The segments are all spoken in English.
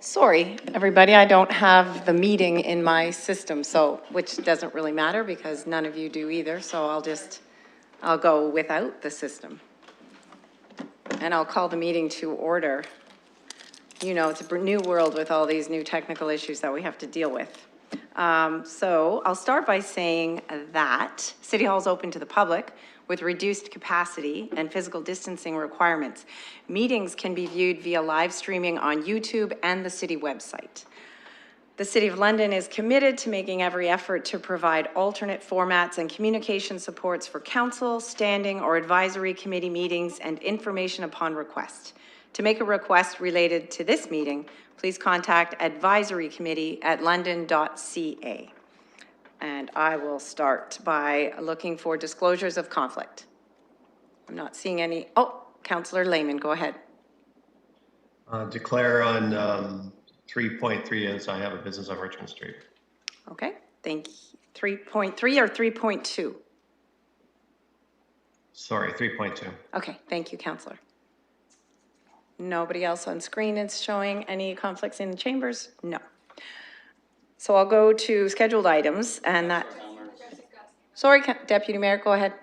Sorry, everybody, I don't have the meeting in my system, so, which doesn't really matter because none of you do either, so I'll go without the system. And I'll call the meeting to order. You know, it's a new world with all these new technical issues that we have to deal with. So I'll start by saying that City Hall is open to the public with reduced capacity and physical distancing requirements. Meetings can be viewed via live streaming on YouTube and the city website. The City of London is committed to making every effort to provide alternate formats and communication supports for council, standing, or advisory committee meetings and information upon request. To make a request related to this meeting, please contact advisorycommittee@london.ca. And I will start by looking for disclosures of conflict. I'm not seeing any. Oh, Councillor Lehman, go ahead. Declare on 3.3 as I have a business on Richmond Street. Okay, thank you. 3.3 or 3.2? Sorry, 3.2. Okay, thank you, Councillor. Nobody else on screen is showing any conflicts in the chambers? No. So I'll go to scheduled items and that. Sorry, Deputy Mayor, go ahead.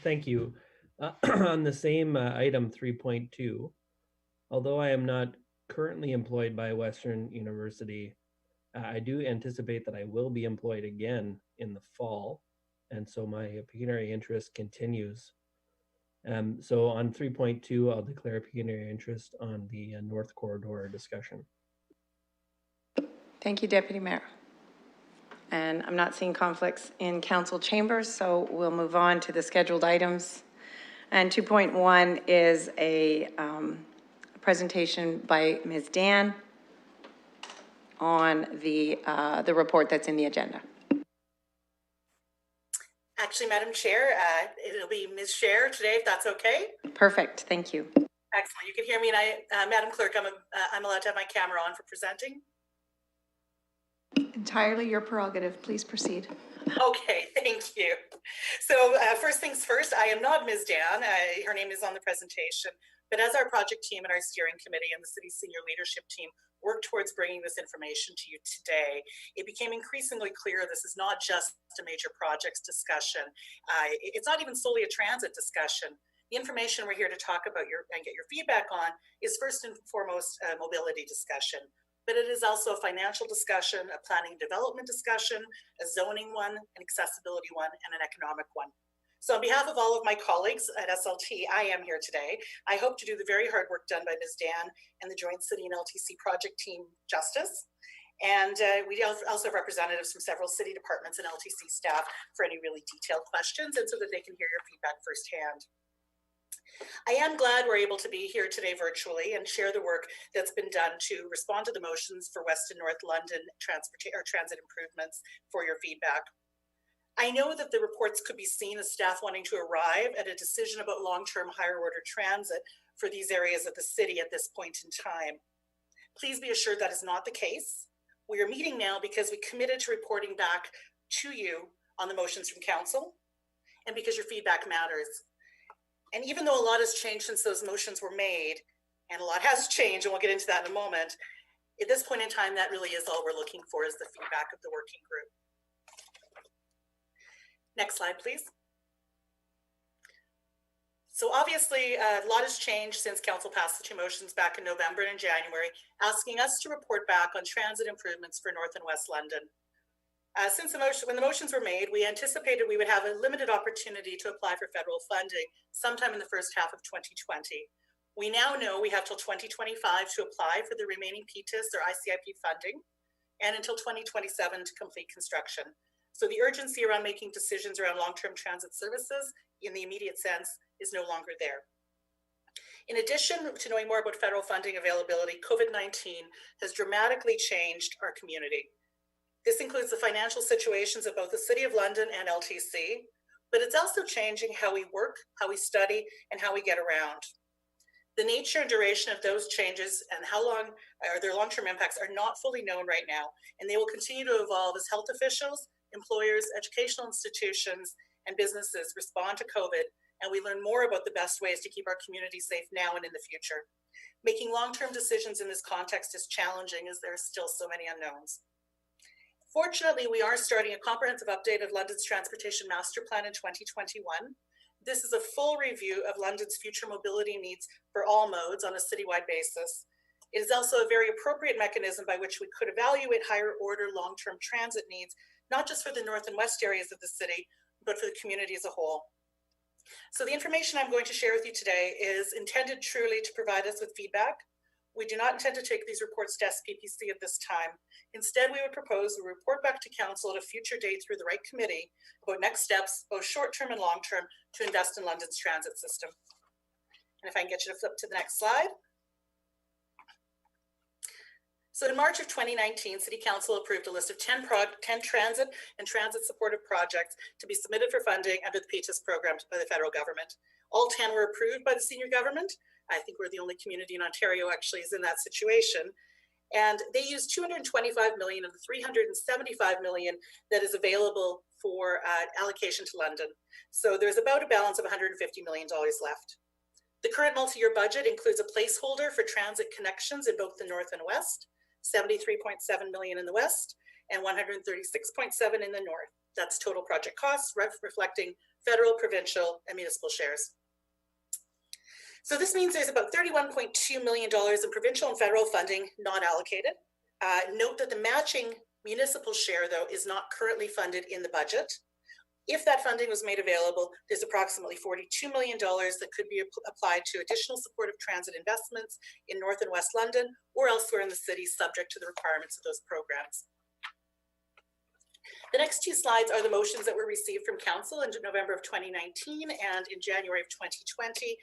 Thank you. On the same item 3.2, although I am not currently employed by Western University, I do anticipate that I will be employed again in the fall, and so my pecuniary interest continues. So on 3.2, I'll declare pecuniary interest on the North Corridor discussion. Thank you, Deputy Mayor. And I'm not seeing conflicts in council chambers, so we'll move on to the scheduled items. And 2.1 is a presentation by Ms. Dan on the report that's in the agenda. Actually, Madam Chair, it'll be Ms. Cher today, if that's okay. Perfect, thank you. Excellent, you can hear me, and Madam Clerk, I'm allowed to have my camera on for presenting. Entirely your prerogative. Please proceed. Okay, thank you. So first things first, I am not Ms. Dan. Her name is on the presentation. But as our project team and our steering committee and the city's senior leadership team work towards bringing this information to you today, it became increasingly clear this is not just a major projects discussion. It's not even solely a transit discussion. The information we're here to talk about and get your feedback on is first and foremost a mobility discussion. But it is also a financial discussion, a planning and development discussion, a zoning one, an accessibility one, and an economic one. So on behalf of all of my colleagues at SLT, I am here today. I hope to do the very hard work done by Ms. Dan and the Joint City and LTC project team justice. And we also have representatives from several city departments and LTC staff for any really detailed questions and so that they can hear your feedback firsthand. I am glad we're able to be here today virtually and share the work that's been done to respond to the motions for West and North London transit improvements for your feedback. I know that the reports could be seen as staff wanting to arrive at a decision about long-term higher order transit for these areas of the city at this point in time. Please be assured that is not the case. We are meeting now because we committed to reporting back to you on the motions from council and because your feedback matters. And even though a lot has changed since those motions were made, and a lot has changed, and we'll get into that in a moment, at this point in time, that really is all we're looking for is the feedback of the working group. Next slide, please. So obviously, a lot has changed since council passed the two motions back in November and in January, asking us to report back on transit improvements for North and West London. When the motions were made, we anticipated we would have a limited opportunity to apply for federal funding sometime in the first half of 2020. We now know we have till 2025 to apply for the remaining PTIS or ICIP funding and until 2027 to complete construction. So the urgency around making decisions around long-term transit services in the immediate sense is no longer there. In addition to knowing more about federal funding availability, COVID-19 has dramatically changed our community. This includes the financial situations of both the City of London and LTC, but it's also changing how we work, how we study, and how we get around. The nature and duration of those changes and how long their long-term impacts are not fully known right now, and they will continue to evolve as health officials, employers, educational institutions, and businesses respond to COVID and we learn more about the best ways to keep our community safe now and in the future. Making long-term decisions in this context is challenging as there are still so many unknowns. Fortunately, we are starting a comprehensive update of London's Transportation Master Plan in 2021. This is a full review of London's future mobility needs for all modes on a citywide basis. It is also a very appropriate mechanism by which we could evaluate higher order long-term transit needs, not just for the north and west areas of the city, but for the community as a whole. So the information I'm going to share with you today is intended truly to provide us with feedback. We do not intend to take these reports to SPPC at this time. Instead, we would propose a report back to council at a future date through the right committee about next steps, both short-term and long-term, to invest in London's transit system. And if I can get you to flip to the next slide. So in March of 2019, City Council approved a list of 10 transit and transit supportive projects to be submitted for funding under the PTIS program by the federal government. All 10 were approved by the senior government. I think we're the only community in Ontario actually is in that situation. And they used 225 million of the 375 million that is available for allocation to London. So there's about a balance of $150 million left. The current multi-year budget includes a placeholder for transit connections in both the north and west, 73.7 million in the west and 136.7 in the north. That's total project costs reflecting federal, provincial, and municipal shares. So this means there's about $31.2 million in provincial and federal funding not allocated. Note that the matching municipal share, though, is not currently funded in the budget. If that funding was made available, there's approximately $42 million that could be applied to additional supportive transit investments in North and West London or elsewhere in the city, subject to the requirements of those programs. The next two slides are the motions that were received from council in November of 2019 and in January of 2020.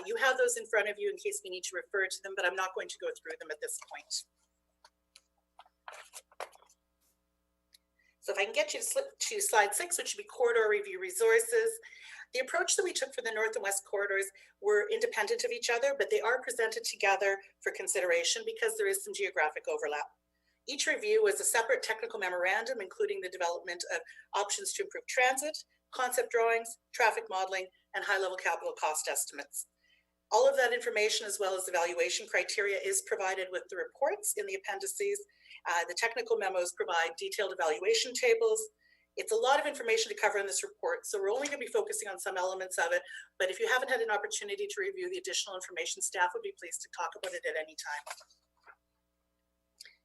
You have those in front of you in case we need to refer to them, but I'm not going to go through them at this point. So if I can get you to slip to slide 6, which would be corridor review resources. The approach that we took for the north and west corridors were independent of each other, but they are presented together for consideration because there is some geographic overlap. Each review was a separate technical memorandum, including the development of options to improve transit, concept drawings, traffic modeling, and high-level capital cost estimates. All of that information, as well as evaluation criteria, is provided with the reports in the appendices. The technical memos provide detailed evaluation tables. It's a lot of information to cover in this report, so we're only going to be focusing on some elements of it, but if you haven't had an opportunity to review the additional information, staff would be pleased to talk about it at any time.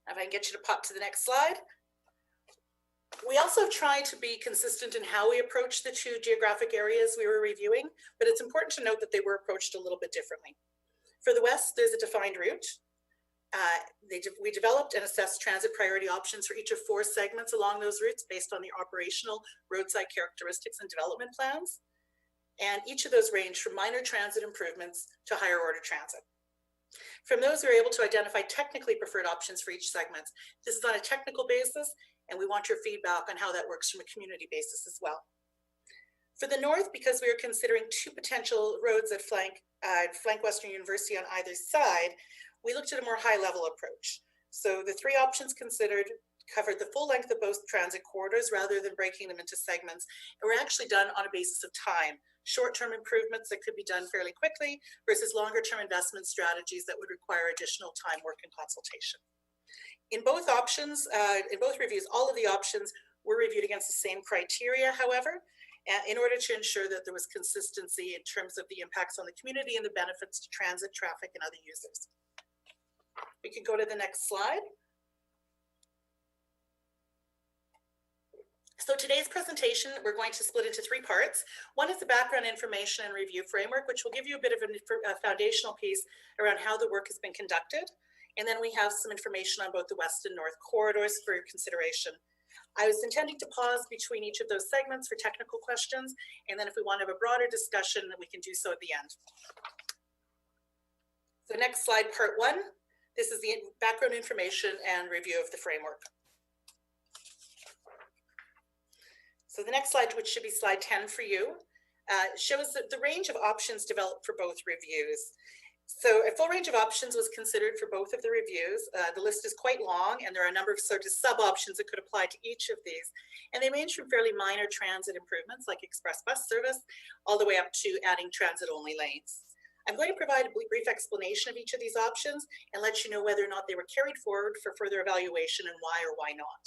If I can get you to pop to the next slide. We also have tried to be consistent in how we approach the two geographic areas we were reviewing, but it's important to note that they were approached a little bit differently. For the west, there's a defined route. We developed and assessed transit priority options for each of 4 segments along those routes based on the operational roadside characteristics and development plans. And each of those range from minor transit improvements to higher order transit. From those, we were able to identify technically preferred options for each segment. This is on a technical basis, and we want your feedback on how that works from a community basis as well. For the north, because we are considering 2 potential roads that flank Western University on either side, we looked at a more high-level approach. So the 3 options considered covered the full length of both transit corridors rather than breaking them into segments, and were actually done on a basis of time. Short-term improvements that could be done fairly quickly versus longer-term investment strategies that would require additional time, work, and consultation. In both options, in both reviews, all of the options were reviewed against the same criteria, however, in order to ensure that there was consistency in terms of the impacts on the community and the benefits to transit, traffic, and other users. We can go to the next slide. So today's presentation, we're going to split into 3 parts. One is the background information and review framework, which will give you a bit of a foundational piece around how the work has been conducted. And then we have some information on both the west and north corridors for your consideration. I was intending to pause between each of those segments for technical questions. And then if we want to have a broader discussion, we can do so at the end. So next slide, part 1. This is the background information and review of the framework. So the next slide, which should be slide 10 for you, shows the range of options developed for both reviews. So a full range of options was considered for both of the reviews. The list is quite long, and there are a number of sort of sub-options that could apply to each of these. And they range from fairly minor transit improvements like express bus service, all the way up to adding transit-only lanes. I'm going to provide a brief explanation of each of these options and let you know whether or not they were carried forward for further evaluation and why or why not.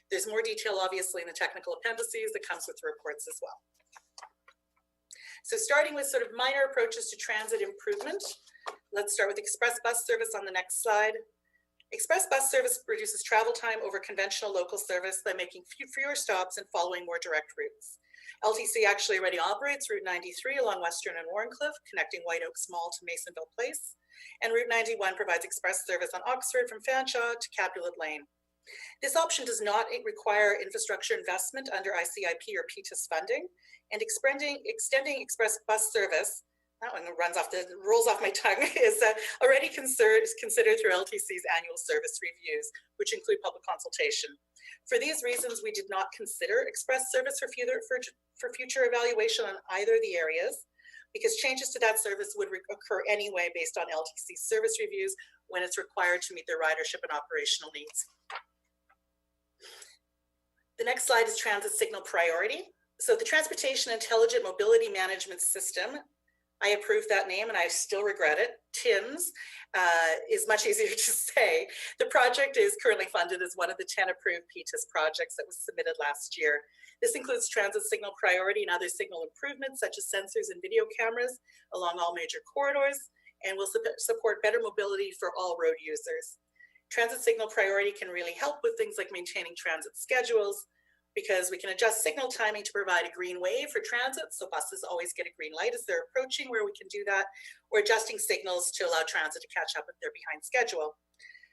There's more detail, obviously, in the technical appendices that comes with the reports as well. So starting with sort of minor approaches to transit improvement, let's start with express bus service on the next slide. Express bus service reduces travel time over conventional local service by making fewer stops and following more direct routes. LTC actually already operates Route 93 along Western and Warncliffe, connecting White Oaks Mall to Masonville Place. And Route 91 provides express service on Oxford from Fanshawe to Capulet Lane. This option does not require infrastructure investment under ICIP or PTIS funding, and extending express bus service, that one rolls off my tongue, is already considered through LTC's annual service reviews, which include public consultation. For these reasons, we did not consider express service for future evaluation on either of the areas, because changes to that service would occur anyway based on LTC's service reviews when it's required to meet their ridership and operational needs. The next slide is transit signal priority. So the Transportation Intelligent Mobility Management System, I approved that name and I still regret it. TIMS is much easier to say. The project is currently funded as one of the 10 approved PTIS projects that was submitted last year. This includes transit signal priority and other signal improvements such as sensors and video cameras along all major corridors, and will support better mobility for all road users. Transit signal priority can really help with things like maintaining transit schedules, because we can adjust signal timing to provide a green wave for transit, so buses always get a green light as they're approaching, where we can do that, or adjusting signals to allow transit to catch up if they're behind schedule.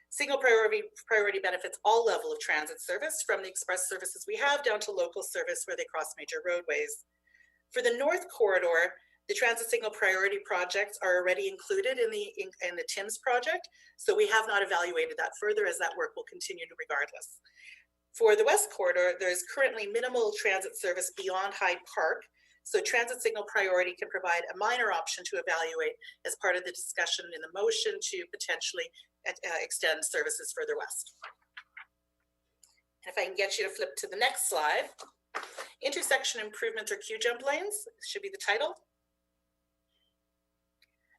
Signal priority benefits all level of transit service, from the express services we have down to local service where they cross major roadways. For the North Corridor, the transit signal priority projects are already included in the TIMS project, so we have not evaluated that further, as that work will continue regardless. For the West Corridor, there's currently minimal transit service beyond Hyde Park, so transit signal priority can provide a minor option to evaluate as part of the discussion in the motion to potentially extend services further west. And if I can get you to flip to the next slide, intersection improvements or Q-jump lanes should be the title.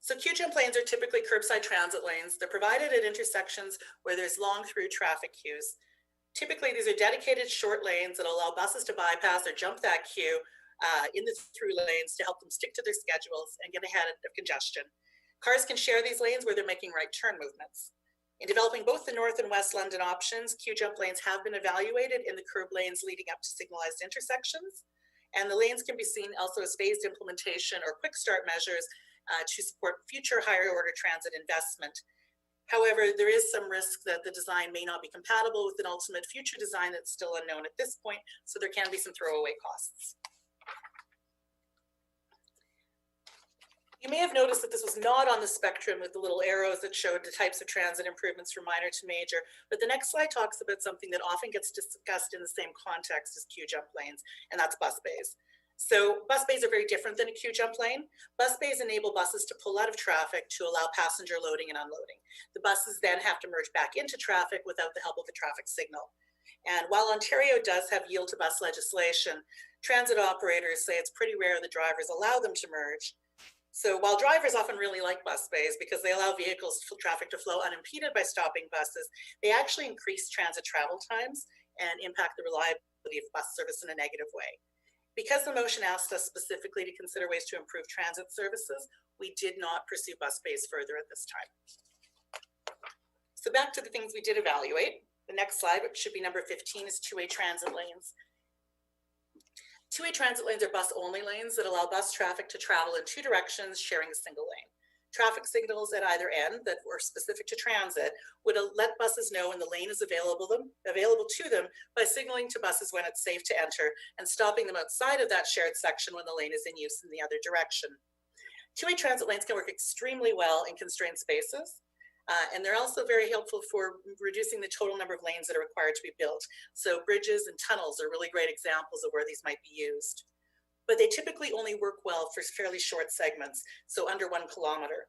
So Q-jump lanes are typically curbside transit lanes. They're provided at intersections where there's long through traffic queues. Typically, these are dedicated short lanes that allow buses to bypass or jump that queue in the through lanes to help them stick to their schedules and get ahead of congestion. Cars can share these lanes where they're making right turn movements. In developing both the North and West London options, Q-jump lanes have been evaluated in the curb lanes leading up to signalized intersections. And the lanes can be seen also as phased implementation or quick start measures to support future higher order transit investment. However, there is some risk that the design may not be compatible with an ultimate future design that's still unknown at this point, so there can be some throwaway costs. You may have noticed that this was not on the spectrum with the little arrows that showed the types of transit improvements from minor to major, but the next slide talks about something that often gets discussed in the same context as Q-jump lanes, and that's bus bays. So bus bays are very different than a Q-jump lane. Bus bays enable buses to pull out of traffic to allow passenger loading and unloading. The buses then have to merge back into traffic without the help of a traffic signal. And while Ontario does have yield to bus legislation, transit operators say it's pretty rare the drivers allow them to merge. So while drivers often really like bus bays because they allow vehicles, traffic to flow unimpeded by stopping buses, they actually increase transit travel times and impact the reliability of bus service in a negative way. Because the motion asked us specifically to consider ways to improve transit services, we did not pursue bus bays further at this time. So back to the things we did evaluate. The next slide, which should be number 15, is two-way transit lanes. Two-way transit lanes are bus-only lanes that allow bus traffic to travel in two directions, sharing a single lane. Traffic signals at either end that were specific to transit would let buses know when the lane is available to them by signaling to buses when it's safe to enter and stopping them outside of that shared section when the lane is in use in the other direction. Two-way transit lanes can work extremely well in constrained spaces, and they're also very helpful for reducing the total number of lanes that are required to be built. So bridges and tunnels are really great examples of where these might be used. But they typically only work well for fairly short segments, so under 1 kilometer.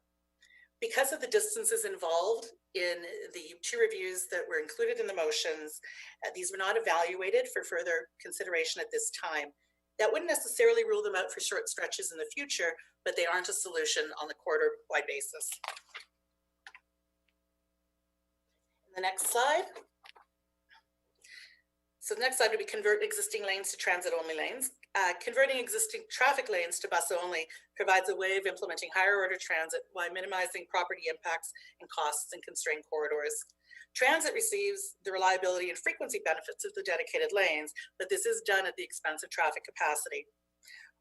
Because of the distances involved in the two reviews that were included in the motions, these were not evaluated for further consideration at this time. That wouldn't necessarily rule them out for short stretches in the future, but they aren't a solution on the corridor-wide basis. The next slide. So the next slide would be convert existing lanes to transit-only lanes. Converting existing traffic lanes to bus-only provides a way of implementing higher-order transit while minimizing property impacts and costs in constrained corridors. Transit receives the reliability and frequency benefits of the dedicated lanes, but this is done at the expense of traffic capacity.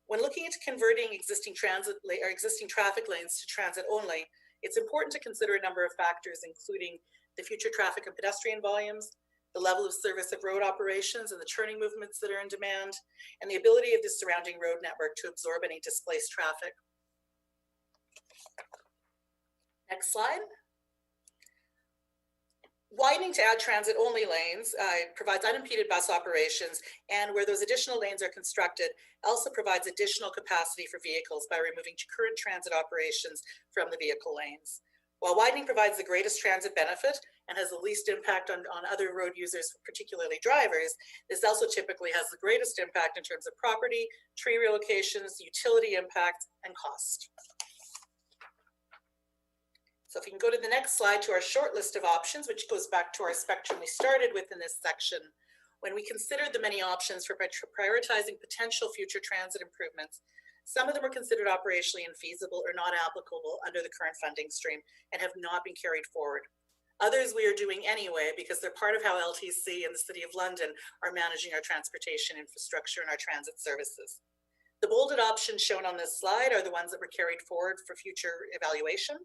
When looking into converting existing traffic lanes to transit-only, it's important to consider a number of factors, including the future traffic and pedestrian volumes, the level of service of road operations and the turning movements that are in demand, and the ability of the surrounding road network to absorb any displaced traffic. Next slide. Widening to add transit-only lanes provides unimpeded bus operations, and where those additional lanes are constructed, also provides additional capacity for vehicles by removing current transit operations from the vehicle lanes. While widening provides the greatest transit benefit and has the least impact on other road users, particularly drivers, this also typically has the greatest impact in terms of property, tree relocations, utility impact, and cost. So if you can go to the next slide to our short list of options, which goes back to our spectrum we started with in this section. When we considered the many options for prioritizing potential future transit improvements, some of them are considered operationally infeasible or not applicable under the current funding stream and have not been carried forward. Others we are doing anyway because they're part of how LTC and the City of London are managing our transportation infrastructure and our transit services. The bolded options shown on this slide are the ones that were carried forward for future evaluation.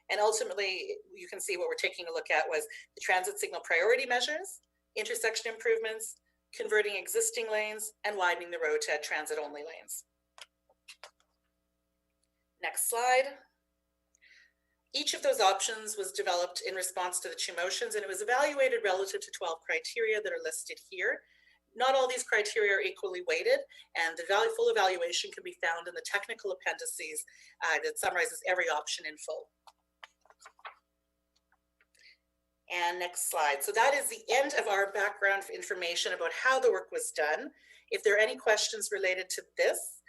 And ultimately, you can see what we're taking a look at was the transit signal priority measures, intersection improvements, converting existing lanes, and widening the road to add transit-only lanes. Next slide. Each of those options was developed in response to the two motions, and it was evaluated relative to 12 criteria that are listed here. Not all these criteria are equally weighted, and the full evaluation can be found in the technical appendices that summarizes every option in full. And next slide. So that is the end of our background information about how the work was done. If there are any questions related to this,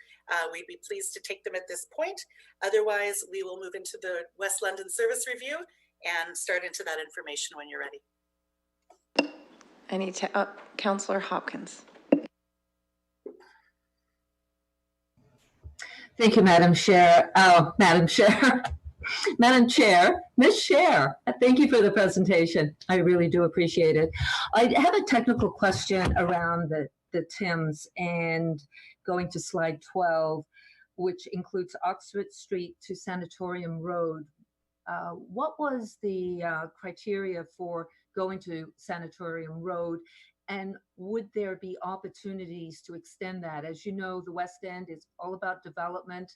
we'd be pleased to take them at this point. Otherwise, we will move into the West London Service Review and start into that information when you're ready. Councillor Hopkins. Thank you, Madam Chair. Madam Chair. Madam Chair, Ms. Chair, thank you for the presentation. I really do appreciate it. I have a technical question around the TIMS and going to slide 12, which includes Oxford Street to Sanatorium Road. What was the criteria for going to Sanatorium Road, and would there be opportunities to extend that? As you know, the West End is all about development,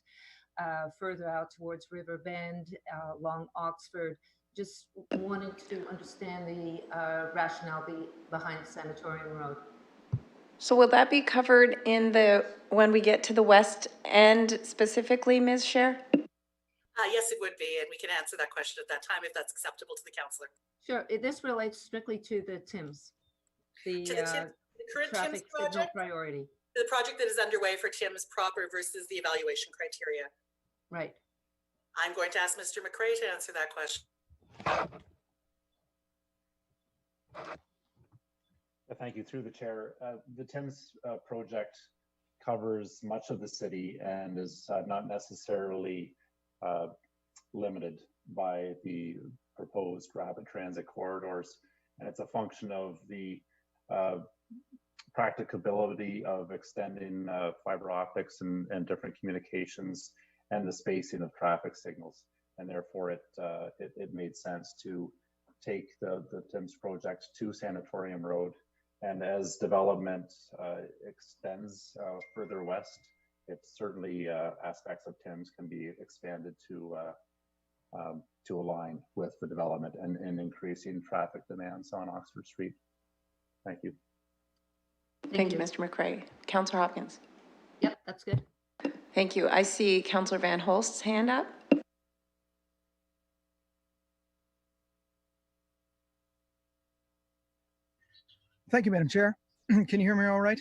further out towards River Bend, along Oxford. Just wanted to understand the rationale behind Sanatorium Road. So will that be covered in when we get to the West End specifically, Ms. Scher? Yes, it would be, and we can answer that question at that time if that's acceptable to the councillor. Sure, this relates strictly to the TIMS, the current traffic TIMS signal project, priority. the project that is underway for TIMS proper versus the evaluation criteria. Right. I'm going to ask Mr. McRae to answer that question. Thank you. Through the chair, the TIMS project covers much of the city and is not necessarily limited by the proposed rapid transit corridors. And it's a function of the practicability of extending fiber optics and different communications and the spacing of traffic signals. And therefore it made sense to take the TIMS project to Sanatorium Road. And as development extends further west, it's certainly aspects of TIMS can be expanded to align with the development and increasing traffic demands on Oxford Street. Thank you. Thank you, Mr. McRae. Councillor Hopkins. Yep, that's good. Thank you. I see Councillor Van Holst's hand up. Thank you, Madam Chair. Can you hear me all right?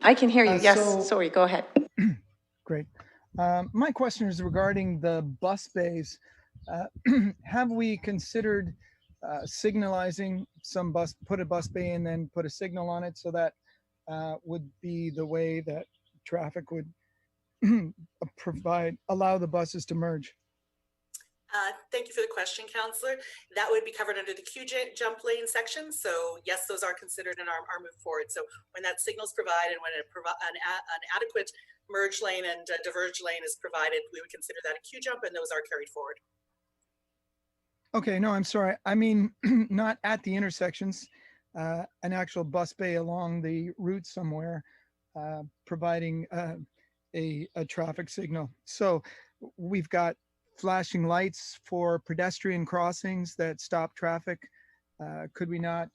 I can hear you. Yes, So- sorry, go ahead. Great. My question is regarding the bus bays. Have we considered signalizing some bus, put a bus bay and then put a signal on it, so that would be the way that traffic would allow the buses to merge? Thank you for the question, Councillor. That would be covered under the jump lane section. So yes, those are considered in our move forward. So when that signal is provided, when an adequate merge lane and diverge lane is provided, we would consider that a Q jump, and those are carried forward. Okay, no, I'm sorry. I mean, not at the intersections, an actual bus bay along the route somewhere, providing a traffic signal. So we've got flashing lights for pedestrian crossings that stop traffic. Could we not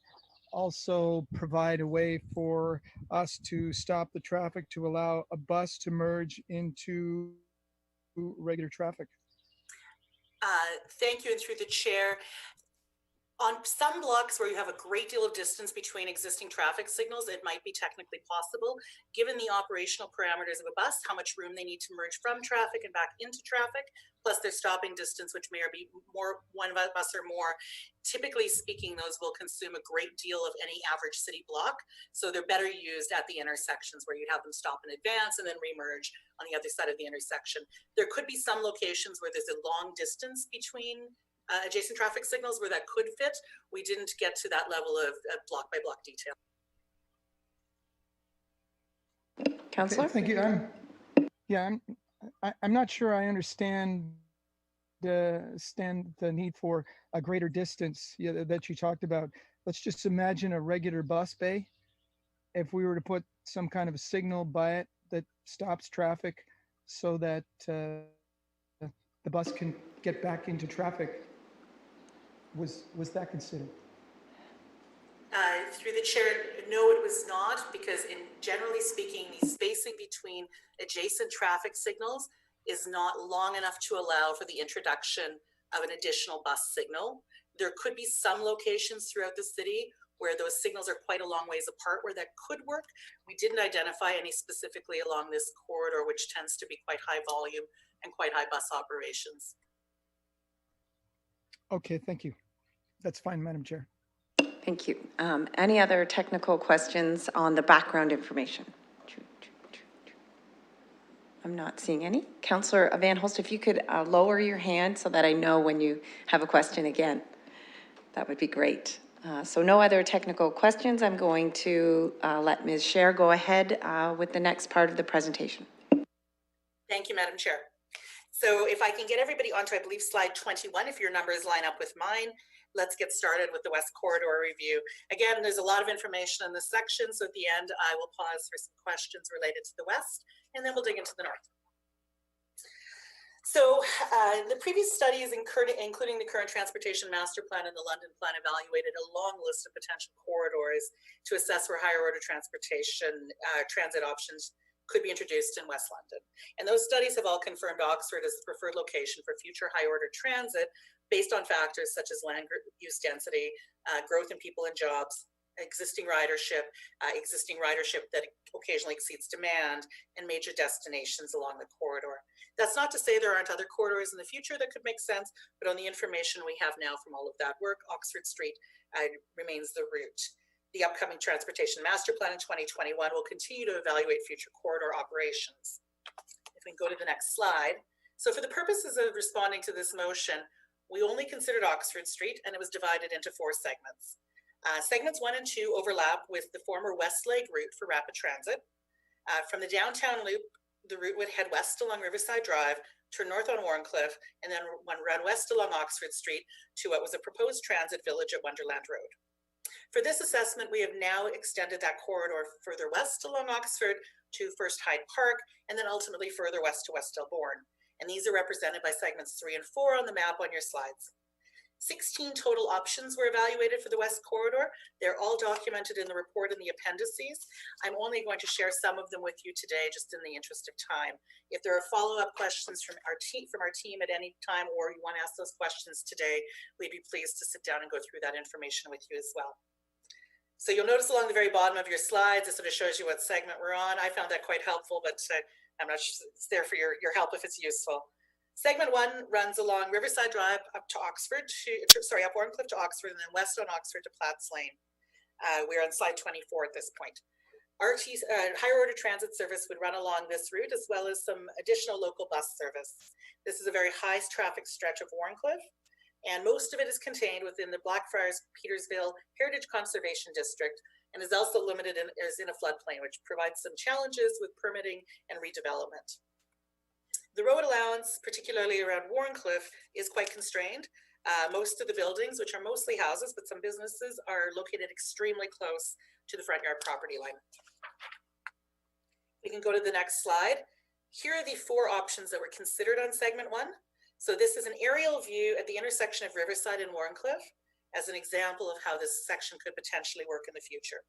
also provide a way for us to stop the traffic to allow a bus to merge into regular traffic? Thank you, and through the chair. On some blocks where you have a great deal of distance between existing traffic signals, it might be technically possible, given the operational parameters of a bus, how much room they need to merge from traffic and back into traffic, plus their stopping distance, which may or be more, one bus or more. Typically speaking, those will consume a great deal of any average city block. So they're better used at the intersections where you have them stop in advance and then remerge on the other side of the intersection. There could be some locations where there's a long distance between adjacent traffic signals where that could fit. We didn't get to that level of block by block detail. Councillor? Okay, thank you. I'm not sure I understand the need for a greater distance that you talked about. Let's just imagine a regular bus bay. If we were to put some kind of a signal by it that stops traffic so that the bus can get back into traffic, was that considered? Through the chair, no, it was not, because generally speaking, the spacing between adjacent traffic signals is not long enough to allow for the introduction of an additional bus signal. There could be some locations throughout the city where those signals are quite a long ways apart where that could work. We didn't identify any specifically along this corridor, which tends to be quite high volume and quite high bus operations. Okay, thank you. That's fine, Madam Chair. Thank you. Any other technical questions on the background information? I'm not seeing any. Councillor Van Holst, if you could lower your hand so that I know when you have a question again, that would be great. So no other technical questions. I'm going to let Ms. Scher go ahead with the next part of the presentation. Thank you, Madam Chair. So if I can get everybody onto, I believe, slide 21, if your numbers line up with mine, let's get started with the West Corridor review. Again, there's a lot of information in this section, so at the end, I will pause for some questions related to the West, and then we'll dig into the North. So the previous studies, including the current Transportation Master Plan and the London Plan, evaluated a long list of potential corridors to assess where higher order transportation transit options could be introduced in West London. And those studies have all confirmed Oxford as the preferred location for future high order transit based on factors such as land use density, growth in people and jobs, existing ridership that occasionally exceeds demand, and major destinations along the corridor. That's not to say there aren't other corridors in the future that could make sense, but on the information we have now from all of that work, Oxford Street remains the route. The upcoming Transportation Master Plan in 2021 will continue to evaluate future corridor operations. If we can go to the next slide. So for the purposes of responding to this motion, we only considered Oxford Street, and it was divided into 4 segments. Segments 1 and 2 overlap with the former Westleg route for rapid transit. From the downtown loop, the route would head west along Riverside Drive, turn north on Warncliffe, and then run west along Oxford Street to what was a proposed transit village at Wonderland Road. For this assessment, we have now extended that corridor further west along Oxford to first Hyde Park, and then ultimately further west to West Elborn. And these are represented by segments 3 and 4 on the map on your slides. 16 total options were evaluated for the West Corridor. They're all documented in the report in the appendices. I'm only going to share some of them with you today, just in the interest of time. If there are follow-up questions from our team at any time, or you want to ask those questions today, we'd be pleased to sit down and go through that information with you as well. So you'll notice along the very bottom of your slides, it sort of shows you what segment we're on. I found that quite helpful, but I'm not sure it's there for your help if it's useful. Segment 1 runs along Riverside Drive up to Oxford, up Warncliffe to Oxford, and then west on Oxford to Platts Lane. We're on slide 24 at this point. Higher order transit service would run along this route, as well as some additional local bus service. This is a very high traffic stretch of Warncliffe, and most of it is contained within the Blackfriars Petersville Heritage Conservation District, and is also limited is in a floodplain, which provides some challenges with permitting and redevelopment. The road allowance, particularly around Warncliffe, is quite constrained. Most of the buildings, which are mostly houses, but some businesses, are located extremely close to the front yard property line. We can go to the next slide. Here are the 4 options that were considered on segment 1. So this is an aerial view at the intersection of Riverside and Warncliffe as an example of how this section could potentially work in the future.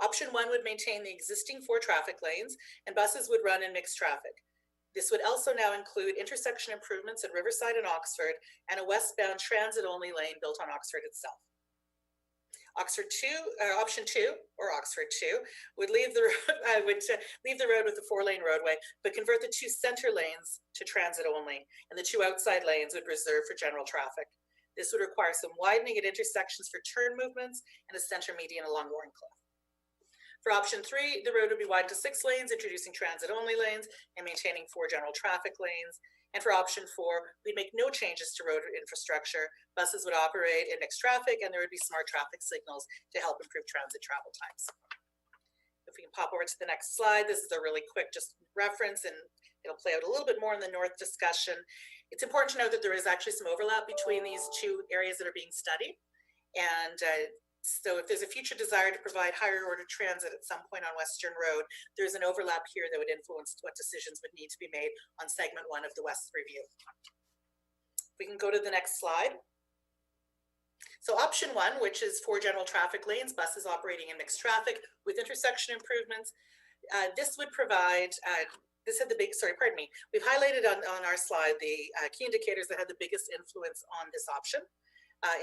Option 1 would maintain the existing 4 traffic lanes, and buses would run in mixed traffic. This would also now include intersection improvements at Riverside and Oxford, and a westbound transit-only lane built on Oxford itself. Option 2 would leave the road with the 4-lane roadway, but convert the 2 center lanes to transit only, and the 2 outside lanes would reserve for general traffic. This would require some widening at intersections for turn movements and a center median along Warncliffe. For option 3, the road would be widened to 6 lanes, introducing transit-only lanes and maintaining 4 general traffic lanes. And for option 4, we'd make no changes to road infrastructure. Buses would operate in mixed traffic, and there would be smart traffic signals to help improve transit travel times. If we can pop over to the next slide, this is a really quick just reference, and it'll play out a little bit more in the north discussion. It's important to note that there is actually some overlap between these 2 areas that are being studied. And so if there's a future desire to provide higher order transit at some point on Western Road, there's an overlap here that would influence what decisions would need to be made on segment 1 of the West Review. We can go to the next slide. So option 1, which is 4 general traffic lanes, buses operating in mixed traffic with intersection improvements, this would provide, this had the big, we've highlighted on our slide the key indicators that had the biggest influence on this option.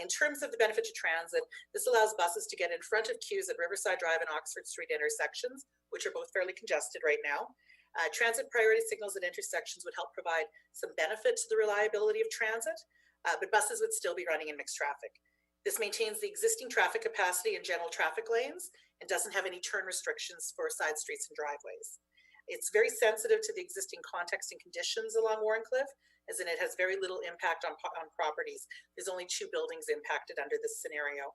In terms of the benefit to transit, this allows buses to get in front of queues at Riverside Drive and Oxford Street intersections, which are both fairly congested right now. Transit priority signals at intersections would help provide some benefit to the reliability of transit, but buses would still be running in mixed traffic. This maintains the existing traffic capacity in general traffic lanes and doesn't have any turn restrictions for side streets and driveways. It's very sensitive to the existing context and conditions along Warncliffe, as in it has very little impact on properties. There's only 2 buildings impacted under this scenario.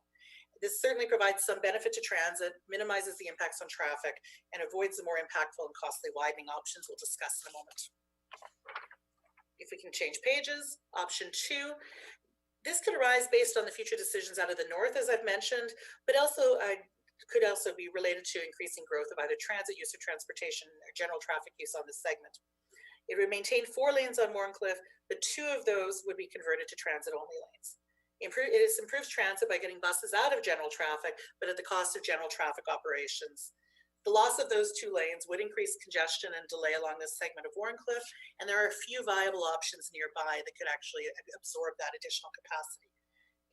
This certainly provides some benefit to transit, minimizes the impacts on traffic, and avoids the more impactful and costly widening options we'll discuss in a moment. If we can change pages, option 2. This could arise based on the future decisions out of the north, as I've mentioned, but also could also be related to increasing growth of either transit use or transportation or general traffic use on this segment. It would maintain 4 lanes on Warncliffe, but 2 of those would be converted to transit-only lanes. It improves transit by getting buses out of general traffic, but at the cost of general traffic operations. The loss of those 2 lanes would increase congestion and delay along this segment of Warncliffe, and there are a few viable options nearby that could actually absorb that additional capacity.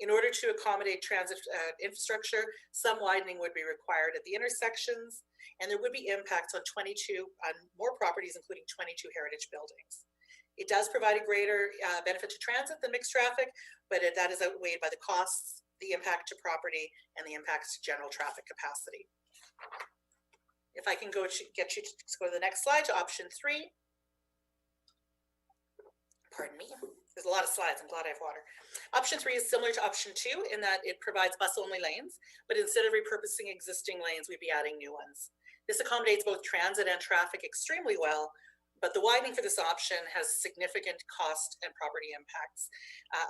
In order to accommodate transit infrastructure, some widening would be required at the intersections, and there would be impacts on more properties, including 22 heritage buildings. It does provide a greater benefit to transit than mixed traffic, but that is outweighed by the costs, the impact to property, and the impacts to general traffic capacity. If I can get you to go to the next slide, to option 3. Pardon me. There's a lot of slides. I'm glad I have water. Option 3 is similar to option 2 in that it provides bus-only lanes, but instead of repurposing existing lanes, we'd be adding new ones. This accommodates both transit and traffic extremely well, but the widening for this option has significant cost and property impacts.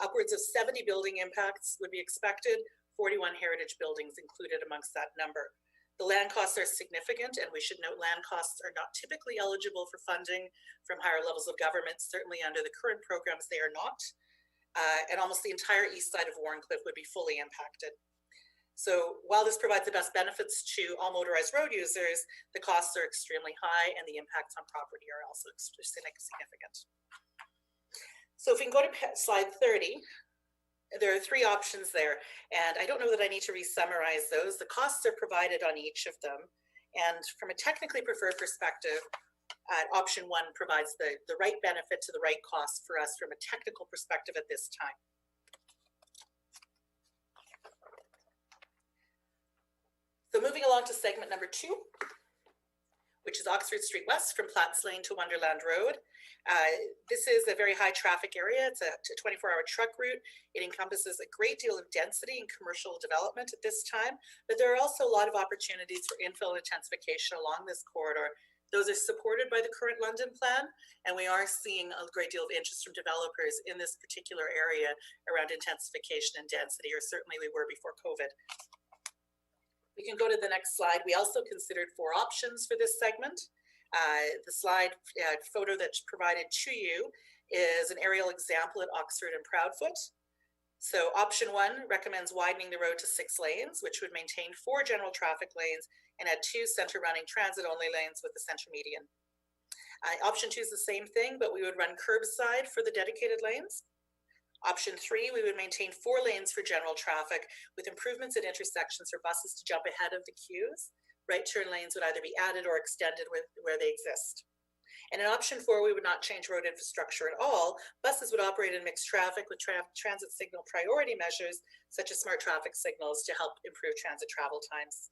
Upwards of 70 building impacts would be expected, 41 heritage buildings included amongst that number. The land costs are significant, and we should note land costs are not typically eligible for funding from higher levels of government. Certainly under the current programs, they are not. and almost the entire east side of Warncliffe would be fully impacted. So while this provides the best benefits to all motorized road users, the costs are extremely high and the impacts on property are also significant. So if we can go to slide 30, there are 3 options there, and I don't know that I need to re-summarize those. The costs are provided on each of them, and from a technically preferred perspective, option 1 provides the right benefit to the right cost for us from a technical perspective at this time. So moving along to segment number 2, which is Oxford Street West from Platts Lane to Wonderland Road. This is a very high traffic area. It's a 24-hour truck route. It encompasses a great deal of density and commercial development at this time, but there are also a lot of opportunities for infill intensification along this corridor. Those are supported by the current London plan, and we are seeing a great deal of interest from developers in this particular area around intensification and density, or certainly we were before COVID. We can go to the next slide. We also considered 4 options for this segment. The slide photo that's provided to you is an aerial example at Oxford and Proudfoot. So option 1 recommends widening the road to 6 lanes, which would maintain 4 general traffic lanes and add 2 center running transit only lanes with the center median. Option 2 is the same thing, but we would run curbside for the dedicated lanes. Option 3, we would maintain 4 lanes for general traffic with improvements at intersections for buses to jump ahead of the queues. Right turn lanes would either be added or extended where they exist. And in option 4, we would not change road infrastructure at all. Buses would operate in mixed traffic with transit signal priority measures, such as smart traffic signals to help improve transit travel times.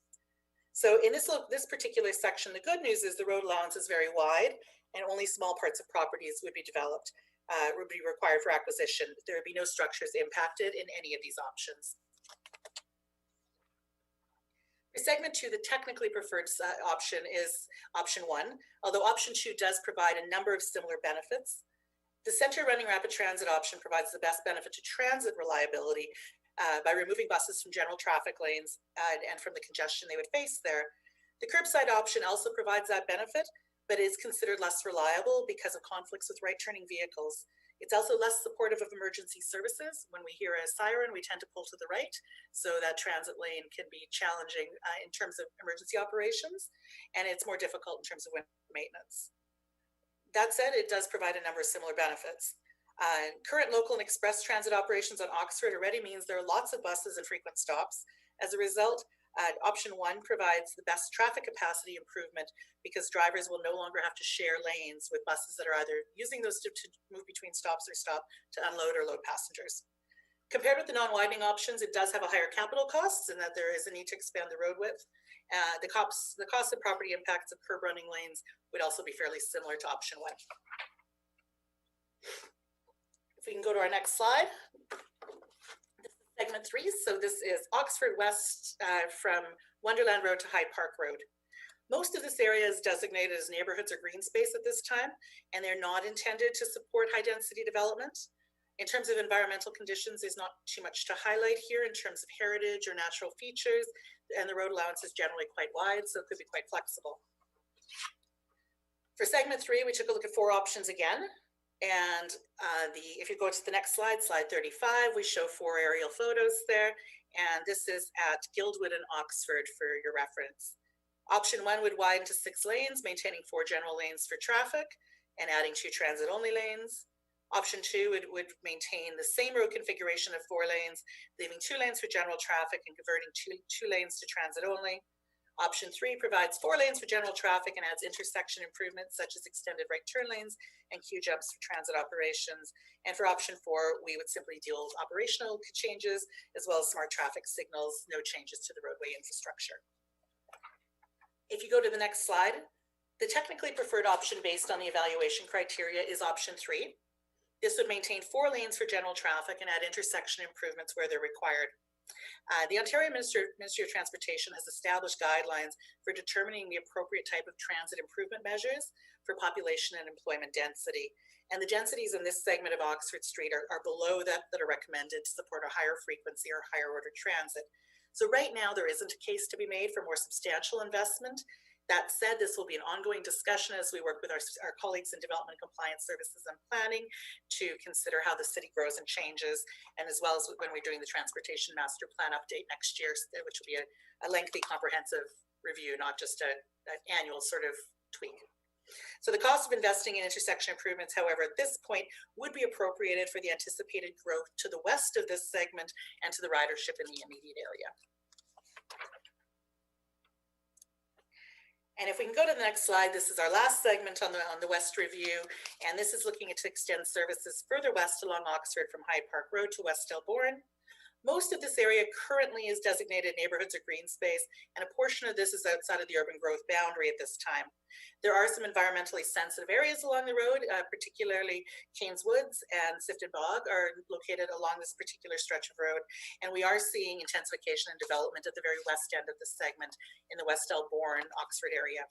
So in this particular section, the good news is the road allowance is very wide and only small parts of properties would be developed. Would be required for acquisition. There would be no structures impacted in any of these options. For segment 2, the technically preferred option is option 1, although option 2 does provide a number of similar benefits. The center running rapid transit option provides the best benefit to transit reliability by removing buses from general traffic lanes and from the congestion they would face there. The curbside option also provides that benefit, but is considered less reliable because of conflicts with right-turning vehicles. It's also less supportive of emergency services. When we hear a siren, we tend to pull to the right, so that transit lane can be challenging in terms of emergency operations, and it's more difficult in terms of maintenance. That said, it does provide a number of similar benefits. Current local and express transit operations on Oxford already means there are lots of buses and frequent stops. As a result, option 1 provides the best traffic capacity improvement because drivers will no longer have to share lanes with buses that are either using those to move between stops or stop to unload or load passengers. Compared with the non-widening options, it does have a higher capital costs in that there is a need to expand the road width. The cost and property impacts of curb running lanes would also be fairly similar to option 1. If we can go to our next slide. Segment 3, so this is Oxford West from Wonderland Road to Hyde Park Road. Most of this area is designated as neighborhoods or green space at this time, and they're not intended to support high density development. In terms of environmental conditions, there's not too much to highlight here in terms of heritage or natural features, and the road allowance is generally quite wide, so it could be quite flexible. For segment 3, we took a look at 4 options again. And if you go to the next slide, slide 35, we show 4 aerial photos there. And this is at Guildwood and Oxford for your reference. Option 1 would widen to 6 lanes, maintaining 4 general lanes for traffic and adding 2 transit only lanes. Option 2 would maintain the same road configuration of 4 lanes, leaving 2 lanes for general traffic and converting two lanes to transit only. Option 3 provides 4 lanes for general traffic and adds intersection improvements such as extended right turn lanes and queue jumps for transit operations. And for option 4, we would simply deal with operational changes as well as smart traffic signals, no changes to the roadway infrastructure. If you go to the next slide, the technically preferred option based on the evaluation criteria is option 3. This would maintain 4 lanes for general traffic and add intersection improvements where they're required. The Ontario Ministry of Transportation has established guidelines for determining the appropriate type of transit improvement measures for population and employment density. And the densities in this segment of Oxford Street are below that are recommended to support a higher frequency or higher order transit. So right now there isn't a case to be made for more substantial investment That said, this will be an ongoing discussion as we work with our colleagues in Development and Compliance Services and Planning to consider how the city grows and changes, and as well as when we're doing the Transportation Master Plan update next year, which will be a lengthy, comprehensive review, not just an annual sort of tweak. So the cost of investing in intersection improvements, however, at this point would be appropriated for the anticipated growth to the west of this segment and to the ridership in the immediate area. And if we can go to the next slide, this is our last segment on the West Review, and this is looking to extend services further west along Oxford from Hyde Park Road to West Elborn. Most of this area currently is designated neighborhoods or green space, and a portion of this is outside of the urban growth boundary at this time. There are some environmentally sensitive areas along the road, particularly Kane's Woods and Sifton Bog are located along this particular stretch of road, and we are seeing intensification and development at the very west end of the segment in the West Elborn, Oxford area.